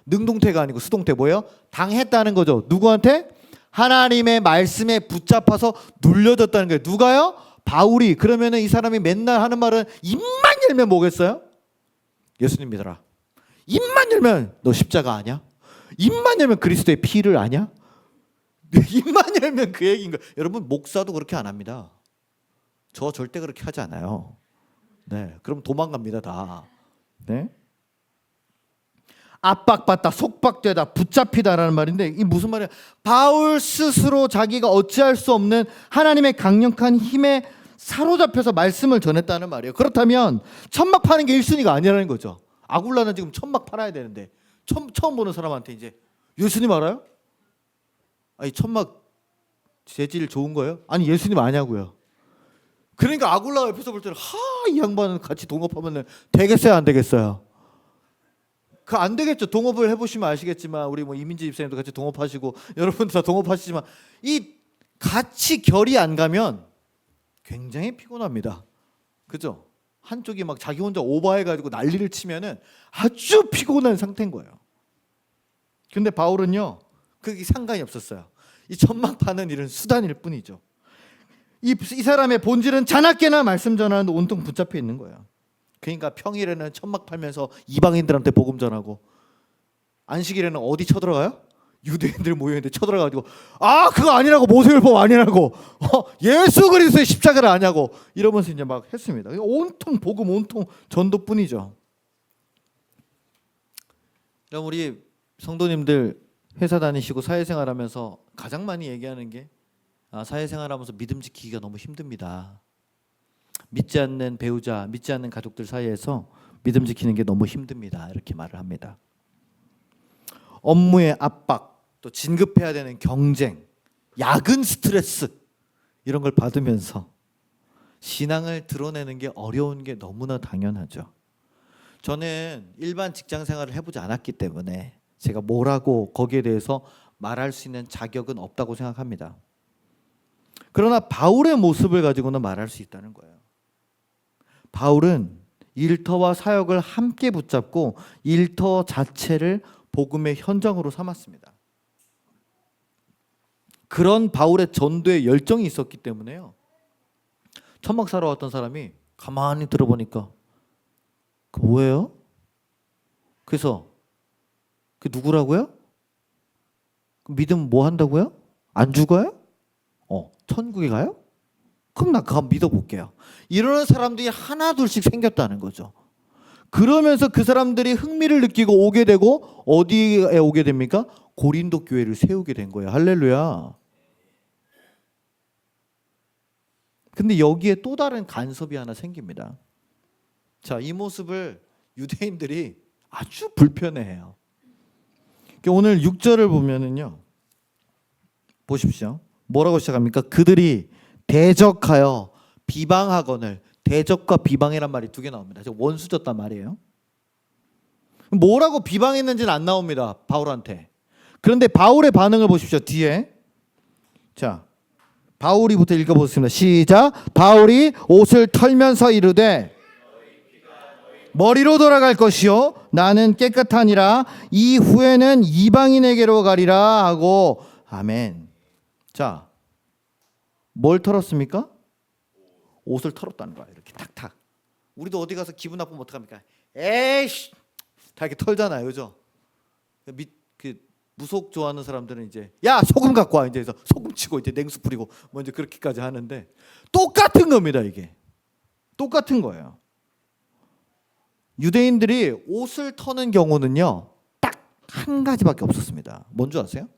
능동태가 아니고 수동태. 뭐예요? 당했다는 거죠. 누구한테? 하나님의 말씀에 붙잡아서 눌려졌다는 거예요. 누가요? 바울이. 그러면은 이 사람이 맨날 하는 말은 입만 열면 뭐겠어요? 예수님 믿어라. 입만 열면 너 십자가 아냐? 입만 열면 그리스도의 피를 아냐? 입만 열면 그 얘기인 거예요. 여러분, 목사도 그렇게 안 합니다. 저 절대 그렇게 하지 않아요. 네, 그럼 도망갑니다 다. 네, 압박받다, 속박되다, 붙잡히다라는 말인데 이 무슨 말이야? 바울 스스로 자기가 어찌할 수 없는 하나님의 강력한 힘에 사로잡혀서 말씀을 전했다는 말이에요. 그렇다면 천막 파는 게 1순위가 아니라는 거죠. 아굴라는 지금 천막 팔아야 되는데 처음 보는 사람한테 이제 예수님 알아요? 아니, 천막 재질 좋은 거예요? 아니, 예수님 아냐고요. 그러니까 아굴라가 옆에서 볼 때는 이 양반은 같이 동업하면 되겠어요, 안 되겠어요? 그 안 되겠죠. 동업을 해보시면 아시겠지만 우리 뭐 이민지 집사님도 같이 동업하시고 여러분들 다 동업하시지만 이 같이 결이 안 가면 굉장히 피곤합니다. 그죠? 한쪽이 막 자기 혼자 오버해가지고 난리를 치면은 아주 피곤한 상태인 거예요. 근데 바울은요, 그게 상관이 없었어요. 이 천막 파는 일은 수단일 뿐이죠. 이 사람의 본질은 자나깨나 말씀 전하는데 온통 붙잡혀 있는 거예요. 그러니까 평일에는 천막 팔면서 이방인들한테 복음 전하고, 안식일에는 어디 쳐들어가요? 유대인들 모여있는데 쳐들어가지고 그거 아니라고, 모세율법 아니라고, 예수 그리스도의 십자가를 아냐고 이러면서 이제 막 했습니다. 온통 복음, 온통 전도뿐이죠. 그럼 우리 성도님들 회사 다니시고 사회생활하면서 가장 많이 얘기하는 게 사회생활하면서 믿음 지키기가 너무 힘듭니다. 믿지 않는 배우자, 믿지 않는 가족들 사이에서 믿음 지키는 게 너무 힘듭니다. 이렇게 말을 합니다. 업무의 압박, 또 진급해야 되는 경쟁, 야근 스트레스, 이런 걸 받으면서 신앙을 드러내는 게 어려운 게 너무나 당연하죠. 저는 일반 직장 생활을 해보지 않았기 때문에 제가 뭐라고 거기에 대해서 말할 수 있는 자격은 없다고 생각합니다. 그러나 바울의 모습을 가지고는 말할 수 있다는 거예요. 바울은 일터와 사역을 함께 붙잡고 일터 자체를 복음의 현장으로 삼았습니다. 그런 바울의 전도에 열정이 있었기 때문에요. 천막 사러 왔던 사람이 가만히 들어보니까 그 뭐예요? 그래서 그 누구라고요? 믿으면 뭐 한다고요? 안 죽어요? 천국에 가요? 그럼 나 그거 믿어볼게요. 이러는 사람들이 하나 둘씩 생겼다는 거죠. 그러면서 그 사람들이 흥미를 느끼고 오게 되고 어디에 오게 됩니까? 고린도 교회를 세우게 된 거예요. 할렐루야. 근데 여기에 또 다른 간섭이 하나 생깁니다. 자, 이 모습을 유대인들이 아주 불편해해요. 오늘 6절을 보면은요, 보십시오. 뭐라고 시작합니까? 그들이 대적하여 비방하거늘. 대적과 비방이란 말이 두 개 나옵니다. 원수졌단 말이에요. 뭐라고 비방했는지는 안 나옵니다. 바울한테. 그런데 바울의 반응을 보십시오. 뒤에. 자, 바울이부터 읽어보겠습니다. 시작. 바울이 옷을 털면서 이르되 머리로 돌아갈 것이요 나는 깨끗하니라 이후에는 이방인에게로 가리라 하고 아멘. 자, 뭘 털었습니까? 옷을 털었다는 거야. 이렇게 탁탁. 우리도 어디 가서 기분 나쁘면 어떡합니까? 에이씨 다 이렇게 털잖아요, 그죠? 무속 좋아하는 사람들은 이제 야 소금 갖고 와 이제 해서 소금 치고 이제 냉수 뿌리고 먼저 그렇게까지 하는데 똑같은 겁니다. 이게 똑같은 거예요. 유대인들이 옷을 터는 경우는요 딱 한 가지밖에 없었습니다. 뭔지 아세요?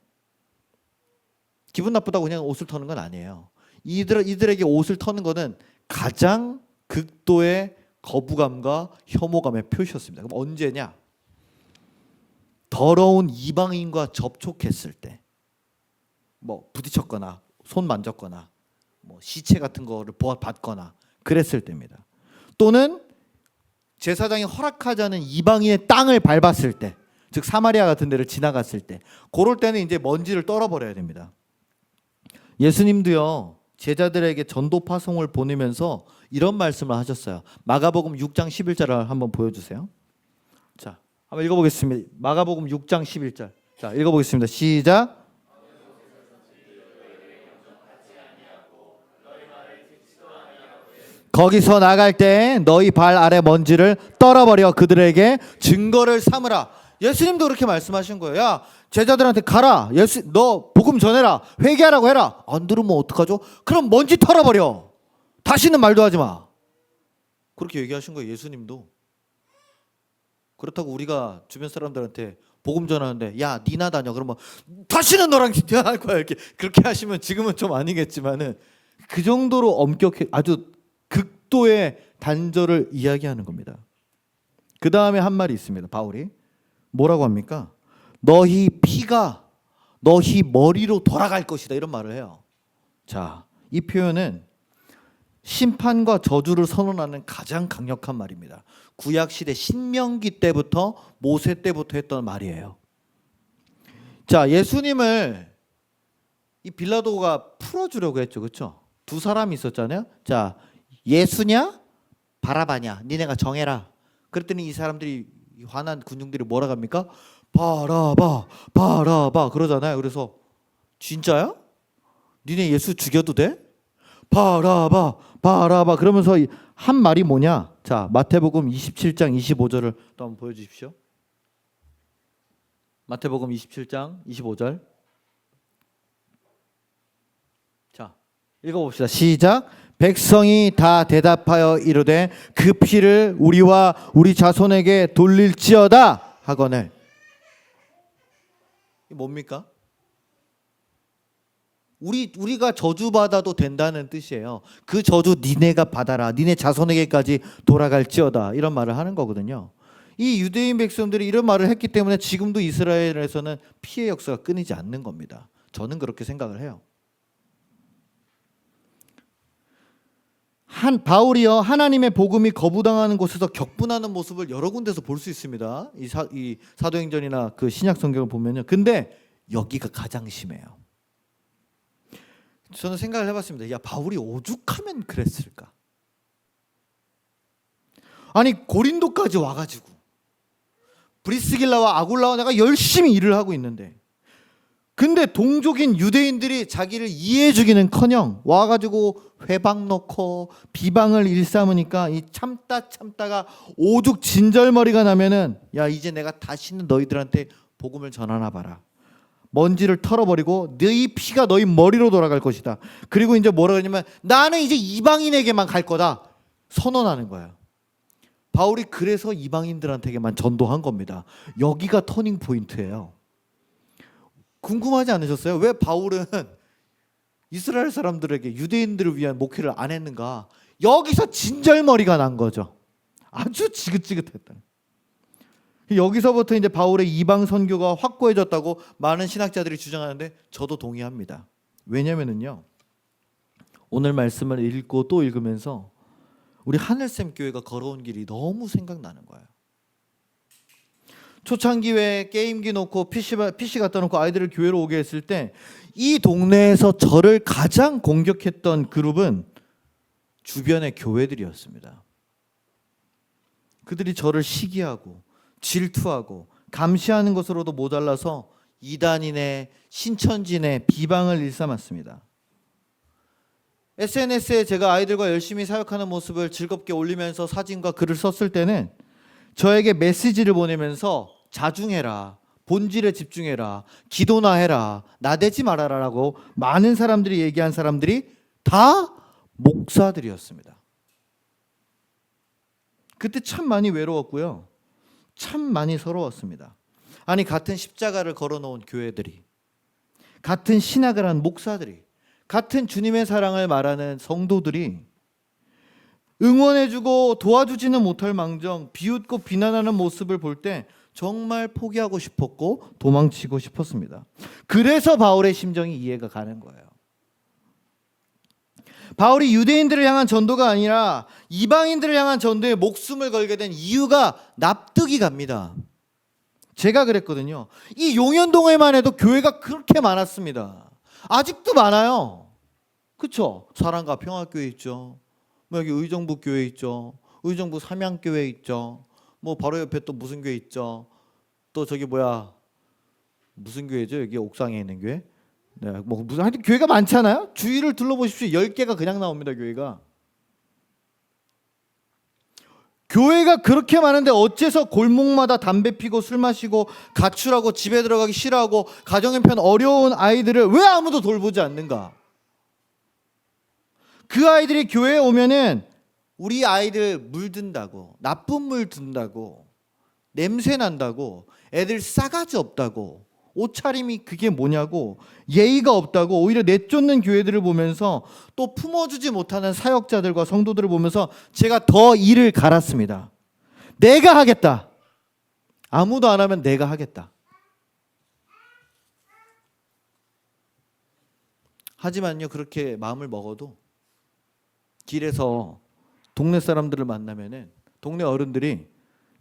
기분 나쁘다고 그냥 옷을 터는 건 아니에요. 이들에게 옷을 터는 거는 가장 극도의 거부감과 혐오감의 표시였습니다. 그럼 언제냐? 더러운 이방인과 접촉했을 때, 뭐 부딪혔거나 손 만졌거나 뭐 시체 같은 거를 받거나 그랬을 때입니다. 또는 제사장이 허락하지 않은 이방인의 땅을 밟았을 때, 즉 사마리아 같은 데를 지나갔을 때, 그럴 때는 이제 먼지를 떨어버려야 됩니다. 예수님도요 제자들에게 전도 파송을 보내면서 이런 말씀을 하셨어요. 마가복음 6장 11절을 한번 보여주세요. 자, 한번 읽어보겠습니다. 마가복음 6장 11절. 자, 읽어보겠습니다. 시작. 거기서 나갈 때 너희 발 아래 먼지를 떨어버려 그들에게 증거를 삼으라. 예수님도 그렇게 말씀하신 거예요. 야, 제자들한테 가라. 너 복음 전해라. 회개하라고 해라. 안 들으면 어떡하죠? 그럼 먼지 털어버려. 다시는 말도 하지 마. 그렇게 얘기하신 거예요. 예수님도. 그렇다고 우리가 주변 사람들한테 복음 전하는데 야, 니나 다녀. 그러면 다시는 너랑 할 거야. 이렇게 그렇게 하시면 지금은 좀 아니겠지만은 그 정도로 엄격해 아주 극도의 단절을 이야기하는 겁니다. 그 다음에 한 말이 있습니다. 바울이 뭐라고 합니까? 너희 피가 너희 머리로 돌아갈 것이다 이런 말을 해요. 자, 이 표현은 심판과 저주를 선언하는 가장 강력한 말입니다. 구약시대 신명기 때부터 모세 때부터 했던 말이에요. 자, 예수님을 이 빌라도가 풀어주려고 했죠. 그렇죠? 두 사람이 있었잖아요. 자, 예수냐 바라바냐 니네가 정해라. 그랬더니 이 사람들이 화난 군중들이 뭐라 합니까? 바라바 바라바 그러잖아요. 그래서 진짜야? 니네 예수 죽여도 돼? 바라바 바라바 그러면서 한 말이 뭐냐? 자, 마태복음 27장 25절을 또 한번 보여주십시오. 마태복음 27장 25절. 자, 읽어봅시다. 시작. 백성이 다 대답하여 이르되 그 피를 우리와 우리 자손에게 돌릴지어다 하거늘. 이게 뭡니까? 우리가 저주받아도 된다는 뜻이에요. 그 저주 니네가 받아라. 니네 자손에게까지 돌아갈지어다. 이런 말을 하는 거거든요. 이 유대인 백성들이 이런 말을 했기 때문에 지금도 이스라엘에서는 피해 역사가 끊이지 않는 겁니다. 저는 그렇게 생각을 해요. 바울이요 하나님의 복음이 거부당하는 곳에서 격분하는 모습을 여러 군데서 볼 수 있습니다. 이 사도행전이나 그 신약 성경을 보면요. 근데 여기가 가장 심해요. 저는 생각을 해봤습니다. 야, 바울이 오죽하면 그랬을까? 아니 고린도까지 와가지고 브리스길라와 아굴라와 내가 열심히 일을 하고 있는데, 근데 동족인 유대인들이 자기를 이해해주기는커녕 와가지고 회방 넣고 비방을 일삼으니까 이 참다가 오죽 진절머리가 나면은 야, 이제 내가 다시는 너희들한테 복음을 전하나 봐라. 먼지를 털어버리고 너희 피가 너희 머리로 돌아갈 것이다. 그리고 이제 뭐라 그러냐면 나는 이제 이방인에게만 갈 거다 선언하는 거예요. 바울이 그래서 이방인들한테만 전도한 겁니다. 여기가 터닝 포인트예요. 궁금하지 않으셨어요? 왜 바울은 이스라엘 사람들에게 유대인들을 위한 목회를 안 했는가? 여기서 진절머리가 난 거죠. 아주 지긋지긋했다. 여기서부터 이제 바울의 이방 선교가 확고해졌다고 많은 신학자들이 주장하는데 저도 동의합니다. 왜냐면은요, 오늘 말씀을 읽고 또 읽으면서 우리 하늘샘 교회가 걸어온 길이 너무 생각나는 거예요. 초창기에 게임기 놓고 PC 갖다 놓고 아이들을 교회로 오게 했을 때 이 동네에서 저를 가장 공격했던 그룹은 주변의 교회들이었습니다. 그들이 저를 시기하고 질투하고 감시하는 것으로도 모자라서 이단이네 신천지네 비방을 일삼았습니다. SNS에 제가 아이들과 열심히 사역하는 모습을 즐겁게 올리면서 사진과 글을 썼을 때는 저에게 메시지를 보내면서 자중해라, 본질에 집중해라, 기도나 해라, 나대지 말아라 라고 많은 사람들이 얘기한 사람들이 다 목사들이었습니다. 그때 참 많이 외로웠고요. 참 많이 서러웠습니다. 아니 같은 십자가를 걸어놓은 교회들이, 같은 신학을 한 목사들이, 같은 주님의 사랑을 말하는 성도들이 응원해주고 도와주지는 못할 망정 비웃고 비난하는 모습을 볼 때 정말 포기하고 싶었고 도망치고 싶었습니다. 그래서 바울의 심정이 이해가 가는 거예요. 바울이 유대인들을 향한 전도가 아니라 이방인들을 향한 전도에 목숨을 걸게 된 이유가 납득이 갑니다. 제가 그랬거든요. 이 용현동에만 해도 교회가 그렇게 많았습니다. 아직도 많아요. 그렇죠? 사랑과 평화교회 있죠. 뭐 여기 의정부 교회 있죠. 의정부 삼양교회 있죠. 뭐 바로 옆에 또 무슨 교회 있죠. 또 저기 뭐야 무슨 교회죠? 여기 옥상에 있는 교회. 네, 뭐 무슨 하여튼 교회가 많잖아요. 주위를 둘러보십시오. 10개가 그냥 나옵니다. 교회가 그렇게 많은데 어째서 골목마다 담배 피고 술 마시고 가출하고 집에 들어가기 싫어하고 가정 형편 어려운 아이들을 왜 아무도 돌보지 않는가? 그 아이들이 교회에 오면은 우리 아이들 물든다고, 나쁜 물 든다고, 냄새 난다고, 애들 싸가지 없다고, 옷차림이 그게 뭐냐고, 예의가 없다고 오히려 내쫓는 교회들을 보면서 또 품어주지 못하는 사역자들과 성도들을 보면서 제가 더 이를 갈았습니다. 내가 하겠다. 아무도 안 하면 내가 하겠다. 하지만요, 그렇게 마음을 먹어도 길에서 동네 사람들을 만나면은 동네 어른들이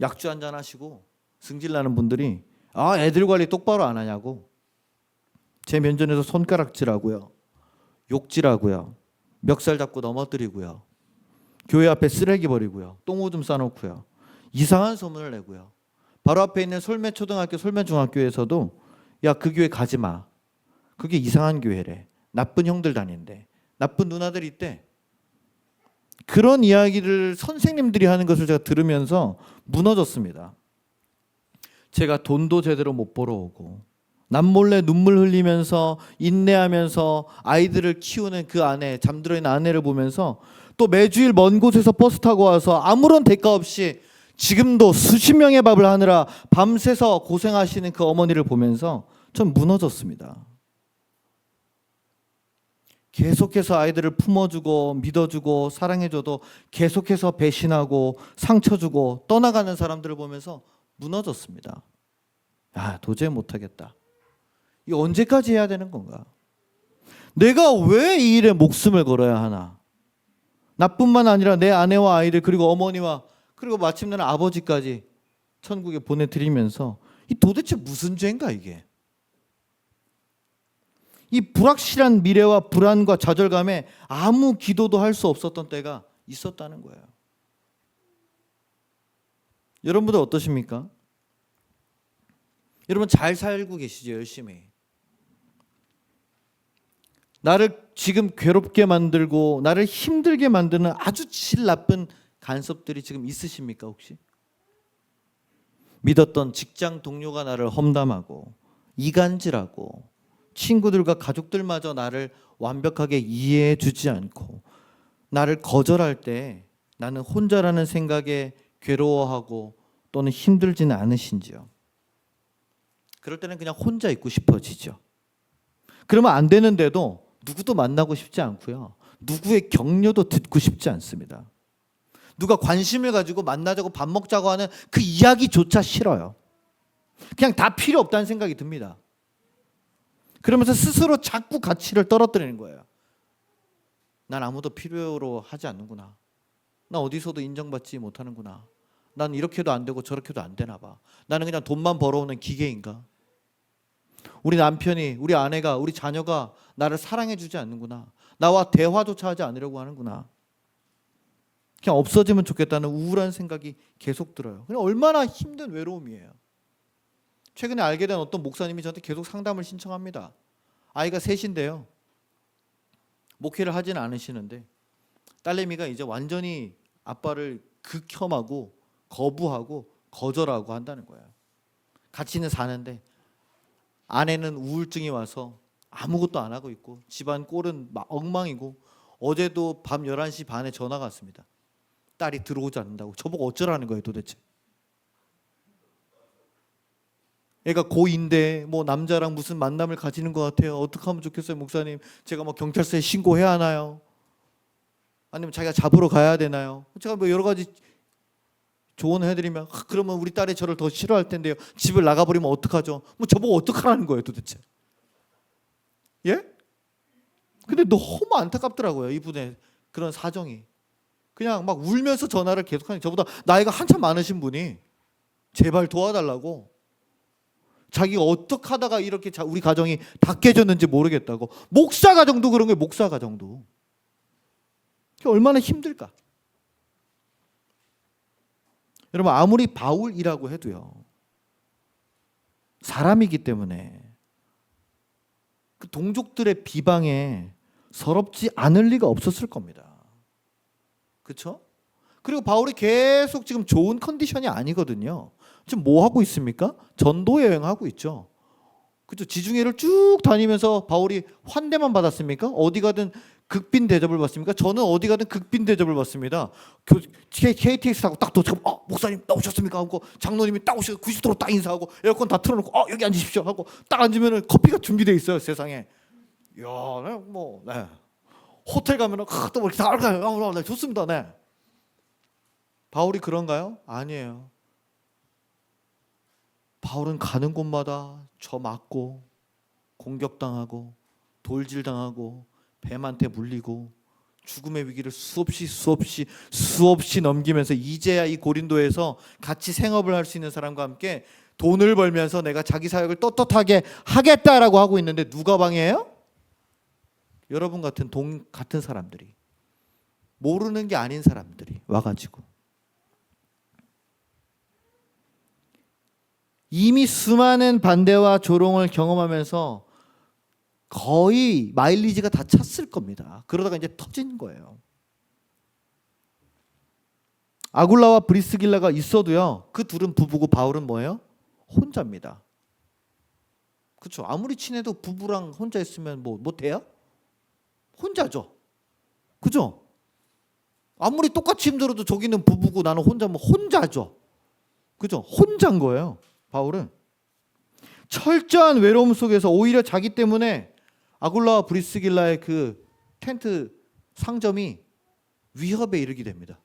약주 한잔 하시고 승질나는 분들이 애들 관리 똑바로 안 하냐고 제 면전에서 손가락질하고요, 욕질하고요, 멱살 잡고 넘어뜨리고요, 교회 앞에 쓰레기 버리고요, 똥오줌 싸놓고요, 이상한 소문을 내고요. 바로 앞에 있는 솔매초등학교, 솔매중학교에서도 야, 그 교회 가지 마. 그게 이상한 교회래. 나쁜 형들 다닌대. 나쁜 누나들이 있대. 그런 이야기를 선생님들이 하는 것을 제가 들으면서 무너졌습니다. 제가 돈도 제대로 못 벌어오고 남몰래 눈물 흘리면서 인내하면서 아이들을 키우는 그 아내, 잠들어 있는 아내를 보면서 또 매주일 먼 곳에서 버스 타고 와서 아무런 대가 없이 지금도 수십 명의 밥을 하느라 밤새서 고생하시는 그 어머니를 보면서 전 무너졌습니다. 계속해서 아이들을 품어주고 믿어주고 사랑해줘도 계속해서 배신하고 상처주고 떠나가는 사람들을 보면서 무너졌습니다. 도저히 못하겠다. 이거 언제까지 해야 되는 건가? 내가 왜 이 일에 목숨을 걸어야 하나? 나뿐만 아니라 내 아내와 아이들 그리고 어머니와 그리고 마침내는 아버지까지 천국에 보내드리면서 이 도대체 무슨 죄인가 이게? 이 불확실한 미래와 불안과 좌절감에 아무 기도도 할 수 없었던 때가 있었다는 거예요. 여러분들 어떠십니까? 여러분 잘 살고 계시죠? 열심히. 나를 지금 괴롭게 만들고 나를 힘들게 만드는 아주 질 나쁜 간섭들이 지금 있으십니까 혹시? 믿었던 직장 동료가 나를 험담하고 이간질하고 친구들과 가족들마저 나를 완벽하게 이해해 주지 않고 나를 거절할 때 나는 혼자라는 생각에 괴로워하고 또는 힘들지는 않으신지요? 그럴 때는 그냥 혼자 있고 싶어지죠. 그러면 안 되는데도 누구도 만나고 싶지 않고요. 누구의 격려도 듣고 싶지 않습니다. 누가 관심을 가지고 만나자고 밥 먹자고 하는 그 이야기조차 싫어요. 그냥 다 필요 없다는 생각이 듭니다. 그러면서 스스로 자꾸 가치를 떨어뜨리는 거예요. 난 아무도 필요로 하지 않는구나. 난 어디서도 인정받지 못하는구나. 난 이렇게도 안 되고 저렇게도 안 되나 봐. 나는 그냥 돈만 벌어오는 기계인가? 우리 남편이, 우리 아내가, 우리 자녀가 나를 사랑해 주지 않는구나. 나와 대화조차 하지 않으려고 하는구나. 그냥 없어지면 좋겠다는 우울한 생각이 계속 들어요. 그냥 얼마나 힘든 외로움이에요. 최근에 알게 된 어떤 목사님이 저한테 계속 상담을 신청합니다. 아이가 셋인데요. 목회를 하지는 않으시는데 딸내미가 이제 완전히 아빠를 극혐하고 거부하고 거절하고 한다는 거예요. 같이는 사는데 아내는 우울증이 와서 아무것도 안 하고 있고 집안 꼴은 막 엉망이고 어제도 밤 11시 반에 전화가 왔습니다. 딸이 들어오지 않는다고. 저보고 어쩌라는 거예요 도대체. 애가 고2인데 뭐 남자랑 무슨 만남을 가지는 것 같아요. 어떻게 하면 좋겠어요 목사님. 제가 뭐 경찰서에 신고해야 하나요? 아니면 자기가 잡으러 가야 되나요? 제가 뭐 여러 가지 조언을 해드리면 그러면 우리 딸이 저를 더 싫어할 텐데요. 집을 나가버리면 어떡하죠? 뭐 저보고 어떡하라는 거예요 도대체. 예? 근데 너무 안타깝더라고요 이분의 그런 사정이. 그냥 막 울면서 전화를 계속하니 저보다 나이가 한참 많으신 분이 제발 도와달라고. 자기가 어떻게 하다가 이렇게 우리 가정이 다 깨졌는지 모르겠다고. 목사 가정도 그런 거예요. 목사 가정도. 얼마나 힘들까. 여러분 아무리 바울이라고 해도요. 사람이기 때문에 그 동족들의 비방에 서럽지 않을 리가 없었을 겁니다. 그렇죠? 그리고 바울이 계속 지금 좋은 컨디션이 아니거든요. 지금 뭐 하고 있습니까? 전도 여행하고 있죠. 그렇죠? 지중해를 쭉 다니면서 바울이 환대만 받았습니까? 어디 가든 극빈 대접을 받습니까? 저는 어디 가든 극빈 대접을 받습니다. KTX 타고 딱 도착하면 목사님 나오셨습니까? 하고 장로님이 딱 오셔서 90도로 딱 인사하고 에어컨 다 틀어놓고 여기 앉으십시오 하고 딱 앉으면 커피가 준비되어 있어요 세상에. 이야, 뭐 네. 호텔 가면은 또 이렇게 다 알까요? 네, 좋습니다. 네. 바울이 그런가요? 아니에요. 바울은 가는 곳마다 저 맞고 공격당하고 돌질당하고 뱀한테 물리고 죽음의 위기를 수없이 넘기면서 이제야 이 고린도에서 같이 생업을 할 수 있는 사람과 함께 돈을 벌면서 내가 자기 사역을 떳떳하게 하겠다라고 하고 있는데 누가 방해해요? 여러분 같은 사람들이, 모르는 게 아닌 사람들이 와가지고 이미 수많은 반대와 조롱을 경험하면서 거의 마일리지가 다 찼을 겁니다. 그러다가 이제 터진 거예요. 아굴라와 브리스길라가 있어도요. 그 둘은 부부고 바울은 뭐예요? 혼자입니다. 그렇죠. 아무리 친해도 부부랑 혼자 있으면 뭐 돼요? 혼자죠. 그죠? 아무리 똑같이 힘들어도 저기는 부부고 나는 혼자면 혼자죠. 그죠? 혼자인 거예요. 바울은 철저한 외로움 속에서 오히려 자기 때문에 아굴라와 브리스길라의 그 텐트 상점이 위협에 이르게 됩니다.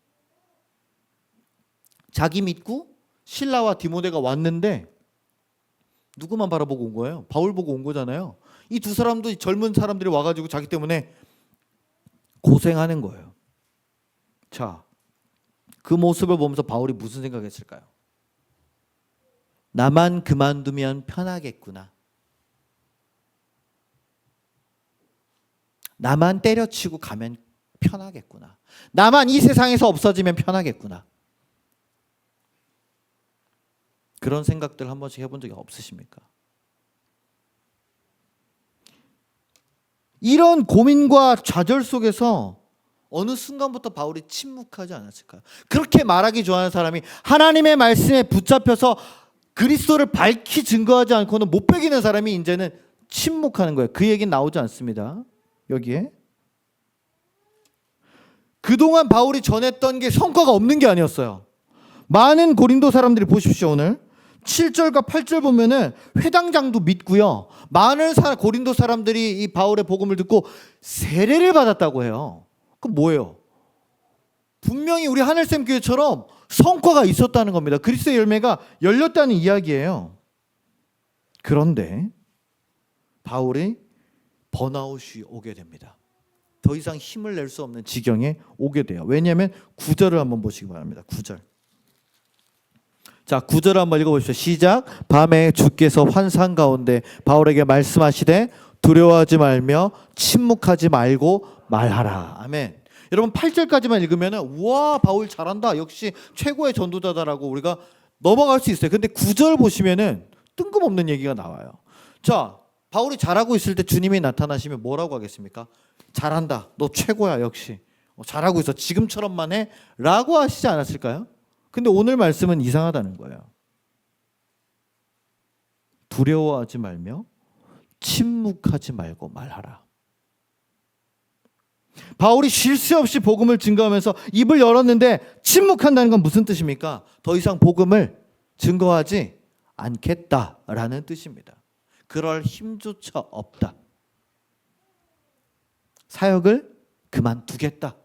자기 믿고 실라와 디모데가 왔는데 누구만 바라보고 온 거예요? 바울 보고 온 거잖아요. 이 두 사람도 젊은 사람들이 와가지고 자기 때문에 고생하는 거예요. 자, 그 모습을 보면서 바울이 무슨 생각했을까요? 나만 그만두면 편하겠구나. 나만 때려치고 가면 편하겠구나. 나만 이 세상에서 없어지면 편하겠구나. 그런 생각들 한 번씩 해본 적이 없으십니까? 이런 고민과 좌절 속에서 어느 순간부터 바울이 침묵하지 않았을까요? 그렇게 말하기 좋아하는 사람이 하나님의 말씀에 붙잡혀서 그리스도를 밝히 증거하지 않고는 못 배기는 사람이 이제는 침묵하는 거예요. 그 얘기는 나오지 않습니다. 여기에. 그동안 바울이 전했던 게 성과가 없는 게 아니었어요. 많은 고린도 사람들이 보십시오. 오늘 7절과 8절 보면은 회당장도 믿고요. 많은 고린도 사람들이 이 바울의 복음을 듣고 세례를 받았다고 해요. 그럼 뭐예요? 분명히 우리 하늘샘 교회처럼 성과가 있었다는 겁니다. 그리스도의 열매가 열렸다는 이야기예요. 그런데 바울이 번아웃이 오게 됩니다. 더 이상 힘을 낼 수 없는 지경에 오게 돼요. 왜냐하면 9절을 한번 보시기 바랍니다. 9절. 자, 9절 한번 읽어보십시오. 시작. 밤에 주께서 환상 가운데 바울에게 말씀하시되 두려워하지 말며 침묵하지 말고 말하라. 아멘. 여러분 8절까지만 읽으면 우와 바울 잘한다. 역시 최고의 전도자다라고 우리가 넘어갈 수 있어요. 근데 9절 보시면은 뜬금없는 얘기가 나와요. 자, 바울이 잘하고 있을 때 주님이 나타나시면 뭐라고 하겠습니까? 잘한다. 너 최고야 역시. 잘하고 있어. 지금처럼만 해. 라고 하시지 않았을까요? 근데 오늘 말씀은 이상하다는 거예요. 두려워하지 말며 침묵하지 말고 말하라. 바울이 쉴 새 없이 복음을 증거하면서 입을 열었는데 침묵한다는 건 무슨 뜻입니까? 더 이상 복음을 증거하지 않겠다라는 뜻입니다. 그럴 힘조차 없다. 사역을 그만두겠다.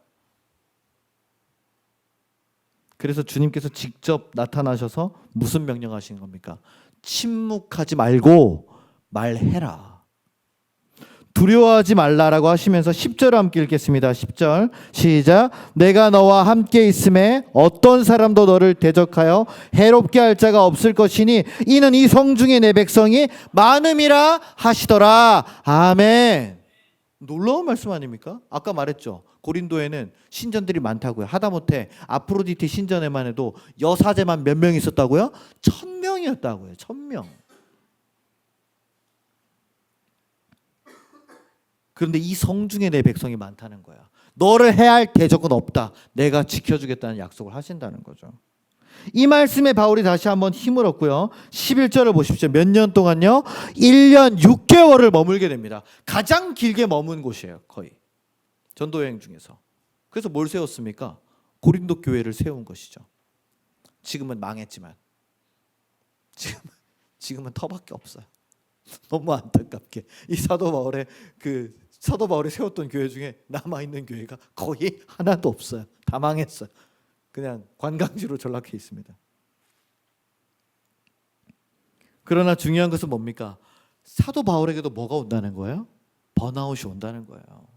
그래서 주님께서 직접 나타나셔서 무슨 명령하신 겁니까? 침묵하지 말고 말해라. 두려워하지 말라라고 하시면서 10절을 함께 읽겠습니다. 10절 시작. 내가 너와 함께 있음에 어떤 사람도 너를 대적하여 해롭게 할 자가 없을 것이니 이는 이 성중에 내 백성이 많음이라 하시더라. 아멘. 놀라운 말씀 아닙니까? 아까 말했죠. 고린도에는 신전들이 많다고요. 하다못해 아프로디테 신전에만 해도 여사제만 몇 명 있었다고요? 1000명이었다고요. 1000명. 그런데 이 성중에 내 백성이 많다는 거야. 너를 해할 대적은 없다. 내가 지켜주겠다는 약속을 하신다는 거죠. 이 말씀에 바울이 다시 한번 힘을 얻고요. 11절을 보십시오. 몇 년 동안요? 1년 6개월을 머물게 됩니다. 가장 길게 머문 곳이에요. 거의. 전도여행 중에서. 그래서 뭘 세웠습니까? 고린도 교회를 세운 것이죠. 지금은 망했지만 지금은 터밖에 없어요. 너무 안타깝게 이 사도 바울이 세웠던 교회 중에 남아있는 교회가 거의 하나도 없어요. 다 망했어요. 그냥 관광지로 전락해 있습니다. 그러나 중요한 것은 뭡니까? 사도 바울에게도 뭐가 온다는 거예요? 번아웃이 온다는 거예요.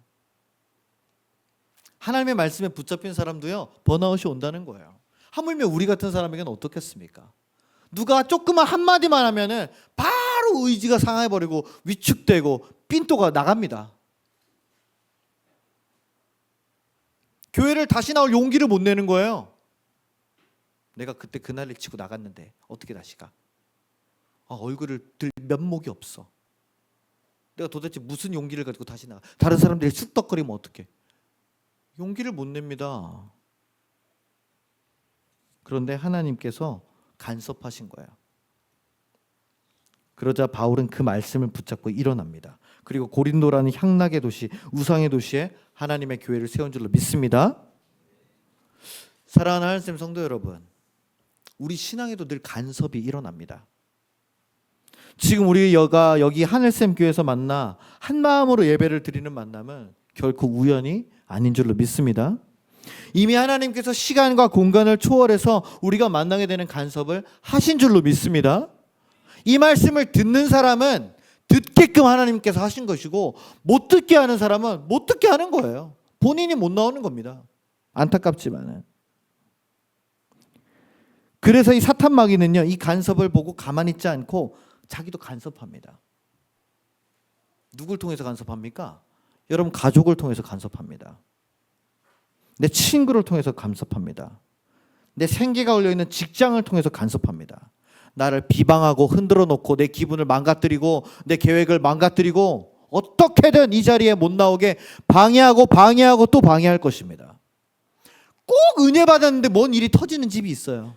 하나님의 말씀에 붙잡힌 사람도요, 번아웃이 온다는 거예요. 하물며 우리 같은 사람에게는 어떻겠습니까? 누가 조그만 한마디만 하면은 바로 의지가 상해버리고 위축되고 삔또가 나갑니다. 교회를 다시 나올 용기를 못 내는 거예요. 내가 그때 그날을 치고 나갔는데 어떻게 다시 가? 얼굴을 들 면목이 없어. 내가 도대체 무슨 용기를 가지고 다시 나가? 다른 사람들이 쑥덕거리면 어떡해? 용기를 못 냅니다. 그런데 하나님께서 간섭하신 거예요. 그러자 바울은 그 말씀을 붙잡고 일어납니다. 그리고 고린도라는 향락의 도시, 우상의 도시에 하나님의 교회를 세운 줄로 믿습니다. 사랑하는 하나님 성도 여러분, 우리 신앙에도 늘 간섭이 일어납니다. 지금 우리 여기 하늘샘 교회에서 만나 한 마음으로 예배를 드리는 만남은 결코 우연이 아닌 줄로 믿습니다. 이미 하나님께서 시간과 공간을 초월해서 우리가 만나게 되는 간섭을 하신 줄로 믿습니다. 이 말씀을 듣는 사람은 듣게끔 하나님께서 하신 것이고 못 듣게 하는 사람은 못 듣게 하는 거예요. 본인이 못 나오는 겁니다. 안타깝지만은. 그래서 이 사탄 마귀는요, 이 간섭을 보고 가만히 있지 않고 자기도 간섭합니다. 누굴 통해서 간섭합니까? 여러분 가족을 통해서 간섭합니다. 내 친구를 통해서 간섭합니다. 내 생계가 걸려있는 직장을 통해서 간섭합니다. 나를 비방하고 흔들어 놓고 내 기분을 망가뜨리고 내 계획을 망가뜨리고 어떻게든 이 자리에 못 나오게 방해하고 또 방해할 것입니다. 꼭 은혜 받았는데 뭔 일이 터지는 집이 있어요.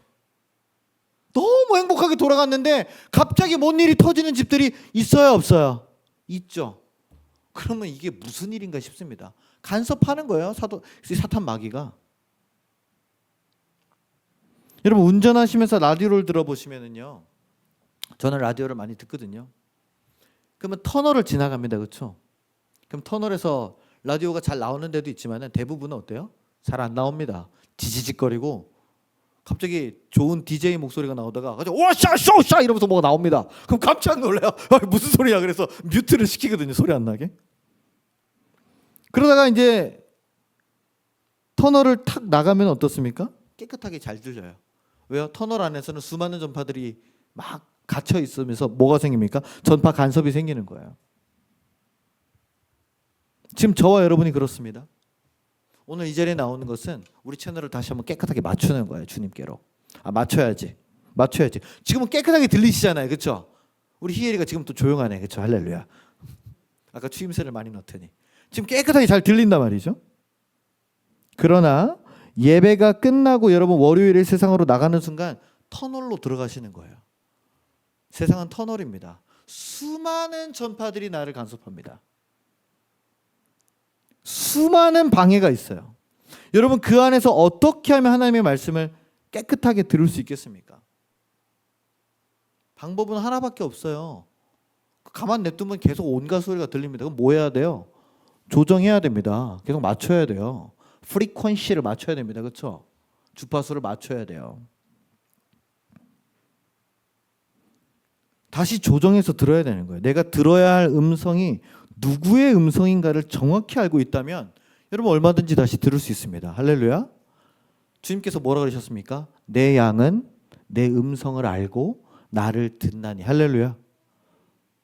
너무 행복하게 돌아갔는데 갑자기 뭔 일이 터지는 집들이 있어요, 없어요? 있죠. 그러면 이게 무슨 일인가 싶습니다. 간섭하는 거예요, 사탄 마귀가. 여러분 운전하시면서 라디오를 들어보시면은요, 저는 라디오를 많이 듣거든요. 그러면 터널을 지나갑니다, 그렇죠? 그럼 터널에서 라디오가 잘 나오는 데도 있지만 대부분은 어때요? 잘 안 나옵니다. 지지직거리고 갑자기 좋은 DJ 목소리가 나오다가 와샤 쇼샤 이러면서 뭐가 나옵니다. 그럼 깜짝 놀래요. 무슨 소리야? 그래서 뮤트를 시키거든요, 소리 안 나게. 그러다가 이제 터널을 탁 나가면 어떻습니까? 깨끗하게 잘 들려요. 왜요? 터널 안에서는 수많은 전파들이 막 갇혀 있으면서 뭐가 생깁니까? 전파 간섭이 생기는 거예요. 지금 저와 여러분이 그렇습니다. 오늘 이 자리에 나오는 것은 우리 채널을 다시 한번 깨끗하게 맞추는 거예요, 주님께로. 맞춰야지. 지금은 깨끗하게 들리시잖아요, 그렇죠? 우리 희엘이가 지금 또 조용하네, 그렇죠? 할렐루야. 아까 추임새를 많이 넣더니 지금 깨끗하게 잘 들린단 말이죠. 그러나 예배가 끝나고 여러분 월요일에 세상으로 나가는 순간 터널로 들어가시는 거예요. 세상은 터널입니다. 수많은 전파들이 나를 간섭합니다. 수많은 방해가 있어요. 여러분 그 안에서 어떻게 하면 하나님의 말씀을 깨끗하게 들을 수 있겠습니까? 방법은 하나밖에 없어요. 가만 냅두면 계속 온갖 소리가 들립니다. 그럼 뭐 해야 돼요? 조정해야 됩니다. 계속 맞춰야 돼요. 프리퀀시를 맞춰야 됩니다. 그렇죠? 주파수를 맞춰야 돼요. 다시 조정해서 들어야 되는 거예요. 내가 들어야 할 음성이 누구의 음성인가를 정확히 알고 있다면 여러분 얼마든지 다시 들을 수 있습니다. 할렐루야. 주님께서 뭐라 그러셨습니까? 내 양은 내 음성을 알고 나를 듣나니. 할렐루야.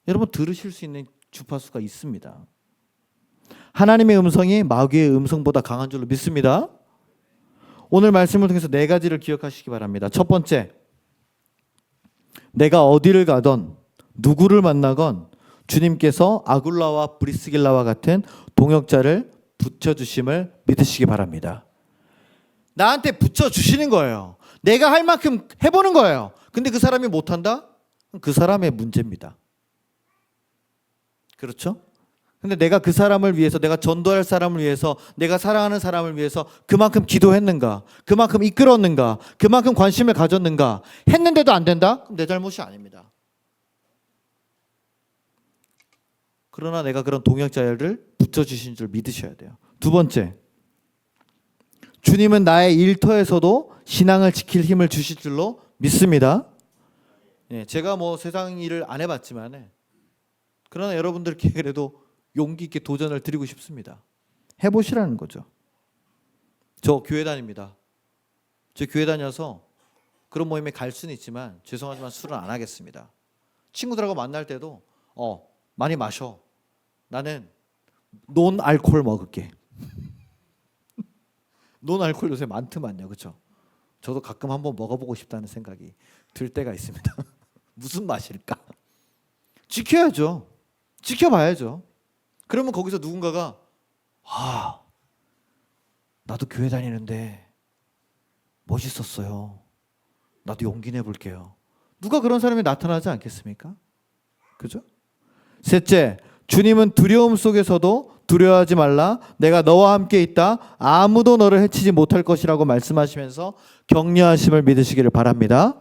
여러분 들으실 수 있는 주파수가 있습니다. 하나님의 음성이 마귀의 음성보다 강한 줄로 믿습니다. 오늘 말씀을 통해서 네 가지를 기억하시기 바랍니다. 첫 번째, 내가 어디를 가던 누구를 만나건 주님께서 아굴라와 브리스길라와 같은 동역자를 붙여주심을 믿으시기 바랍니다. 나한테 붙여주시는 거예요. 내가 할 만큼 해보는 거예요. 근데 그 사람이 못한다? 그 사람의 문제입니다. 그렇죠? 근데 내가 그 사람을 위해서, 내가 전도할 사람을 위해서, 내가 사랑하는 사람을 위해서 그만큼 기도했는가? 그만큼 이끌었는가? 그만큼 관심을 가졌는가? 했는데도 안 된다? 그럼 내 잘못이 아닙니다. 그러나 내가 그런 동역자를 붙여주신 줄 믿으셔야 돼요. 두 번째, 주님은 나의 일터에서도 신앙을 지킬 힘을 주실 줄로 믿습니다. 제가 뭐 세상 일을 안 해봤지만 그러나 여러분들께 그래도 용기 있게 도전을 드리고 싶습니다. 해보시라는 거죠. 저 교회 다닙니다. 저 교회 다녀서 그런 모임에 갈 수는 있지만 죄송하지만 술은 안 하겠습니다. 친구들하고 만날 때도 많이 마셔. 나는 논 알코올 먹을게. 논 알코올 요새 많더만요, 그렇죠? 저도 가끔 한번 먹어보고 싶다는 생각이 들 때가 있습니다. 무슨 맛일까? 지켜야죠. 지켜봐야죠. 그러면 거기서 누군가가 나도 교회 다니는데 멋있었어요. 나도 용기 내볼게요. 누가 그런 사람이 나타나지 않겠습니까? 그죠? 셋째, 주님은 두려움 속에서도 두려워하지 말라. 내가 너와 함께 있다. 아무도 너를 해치지 못할 것이라고 말씀하시면서 격려하심을 믿으시기를 바랍니다.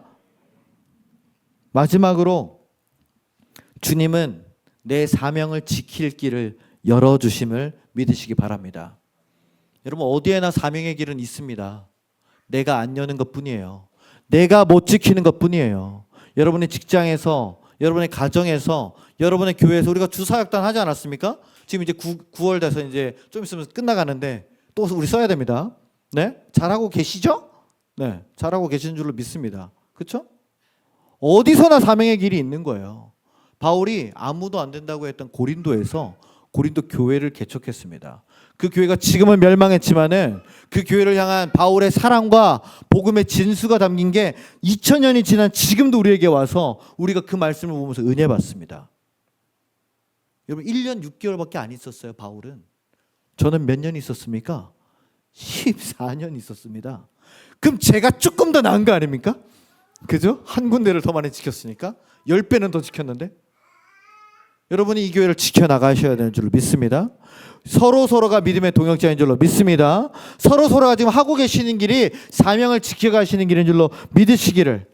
마지막으로 주님은 내 사명을 지킬 길을 열어주심을 믿으시기 바랍니다. 여러분 어디에나 사명의 길은 있습니다. 내가 안 여는 것뿐이에요. 내가 못 지키는 것뿐이에요. 여러분의 직장에서, 여러분의 가정에서, 여러분의 교회에서 우리가 주사역단 하지 않았습니까? 지금 이제 9월 돼서 이제 좀 있으면 끝나가는데 또 우리 써야 됩니다. 네? 잘하고 계시죠? 네, 잘하고 계시는 줄로 믿습니다. 그렇죠? 어디서나 사명의 길이 있는 거예요. 바울이 아무도 안 된다고 했던 고린도에서 고린도 교회를 개척했습니다. 그 교회가 지금은 멸망했지만은 그 교회를 향한 바울의 사랑과 복음의 진수가 담긴 게 2000년이 지난 지금도 우리에게 와서 우리가 그 말씀을 보면서 은혜 받습니다. 여러분 1년 6개월밖에 안 있었어요. 바울은. 저는 몇 년 있었습니까? 14년 있었습니다. 그럼 제가 조금 더 나은 거 아닙니까? 그죠? 한 군데를 더 많이 지켰으니까 10배는 더 지켰는데 여러분이 이 교회를 지켜나가셔야 되는 줄로 믿습니다. 서로가 믿음의 동역자인 줄로 믿습니다. 서로가 지금 하고 계시는 길이 사명을 지켜가시는 길인 줄로 믿으시기를,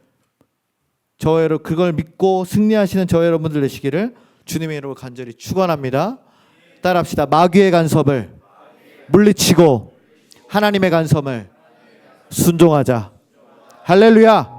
그걸 믿고 승리하시는 저 여러분들 되시기를 주님의 이름으로 간절히 축원합니다. 따라합시다. 마귀의 간섭을 물리치고 하나님의 간섭을 순종하자. 할렐루야.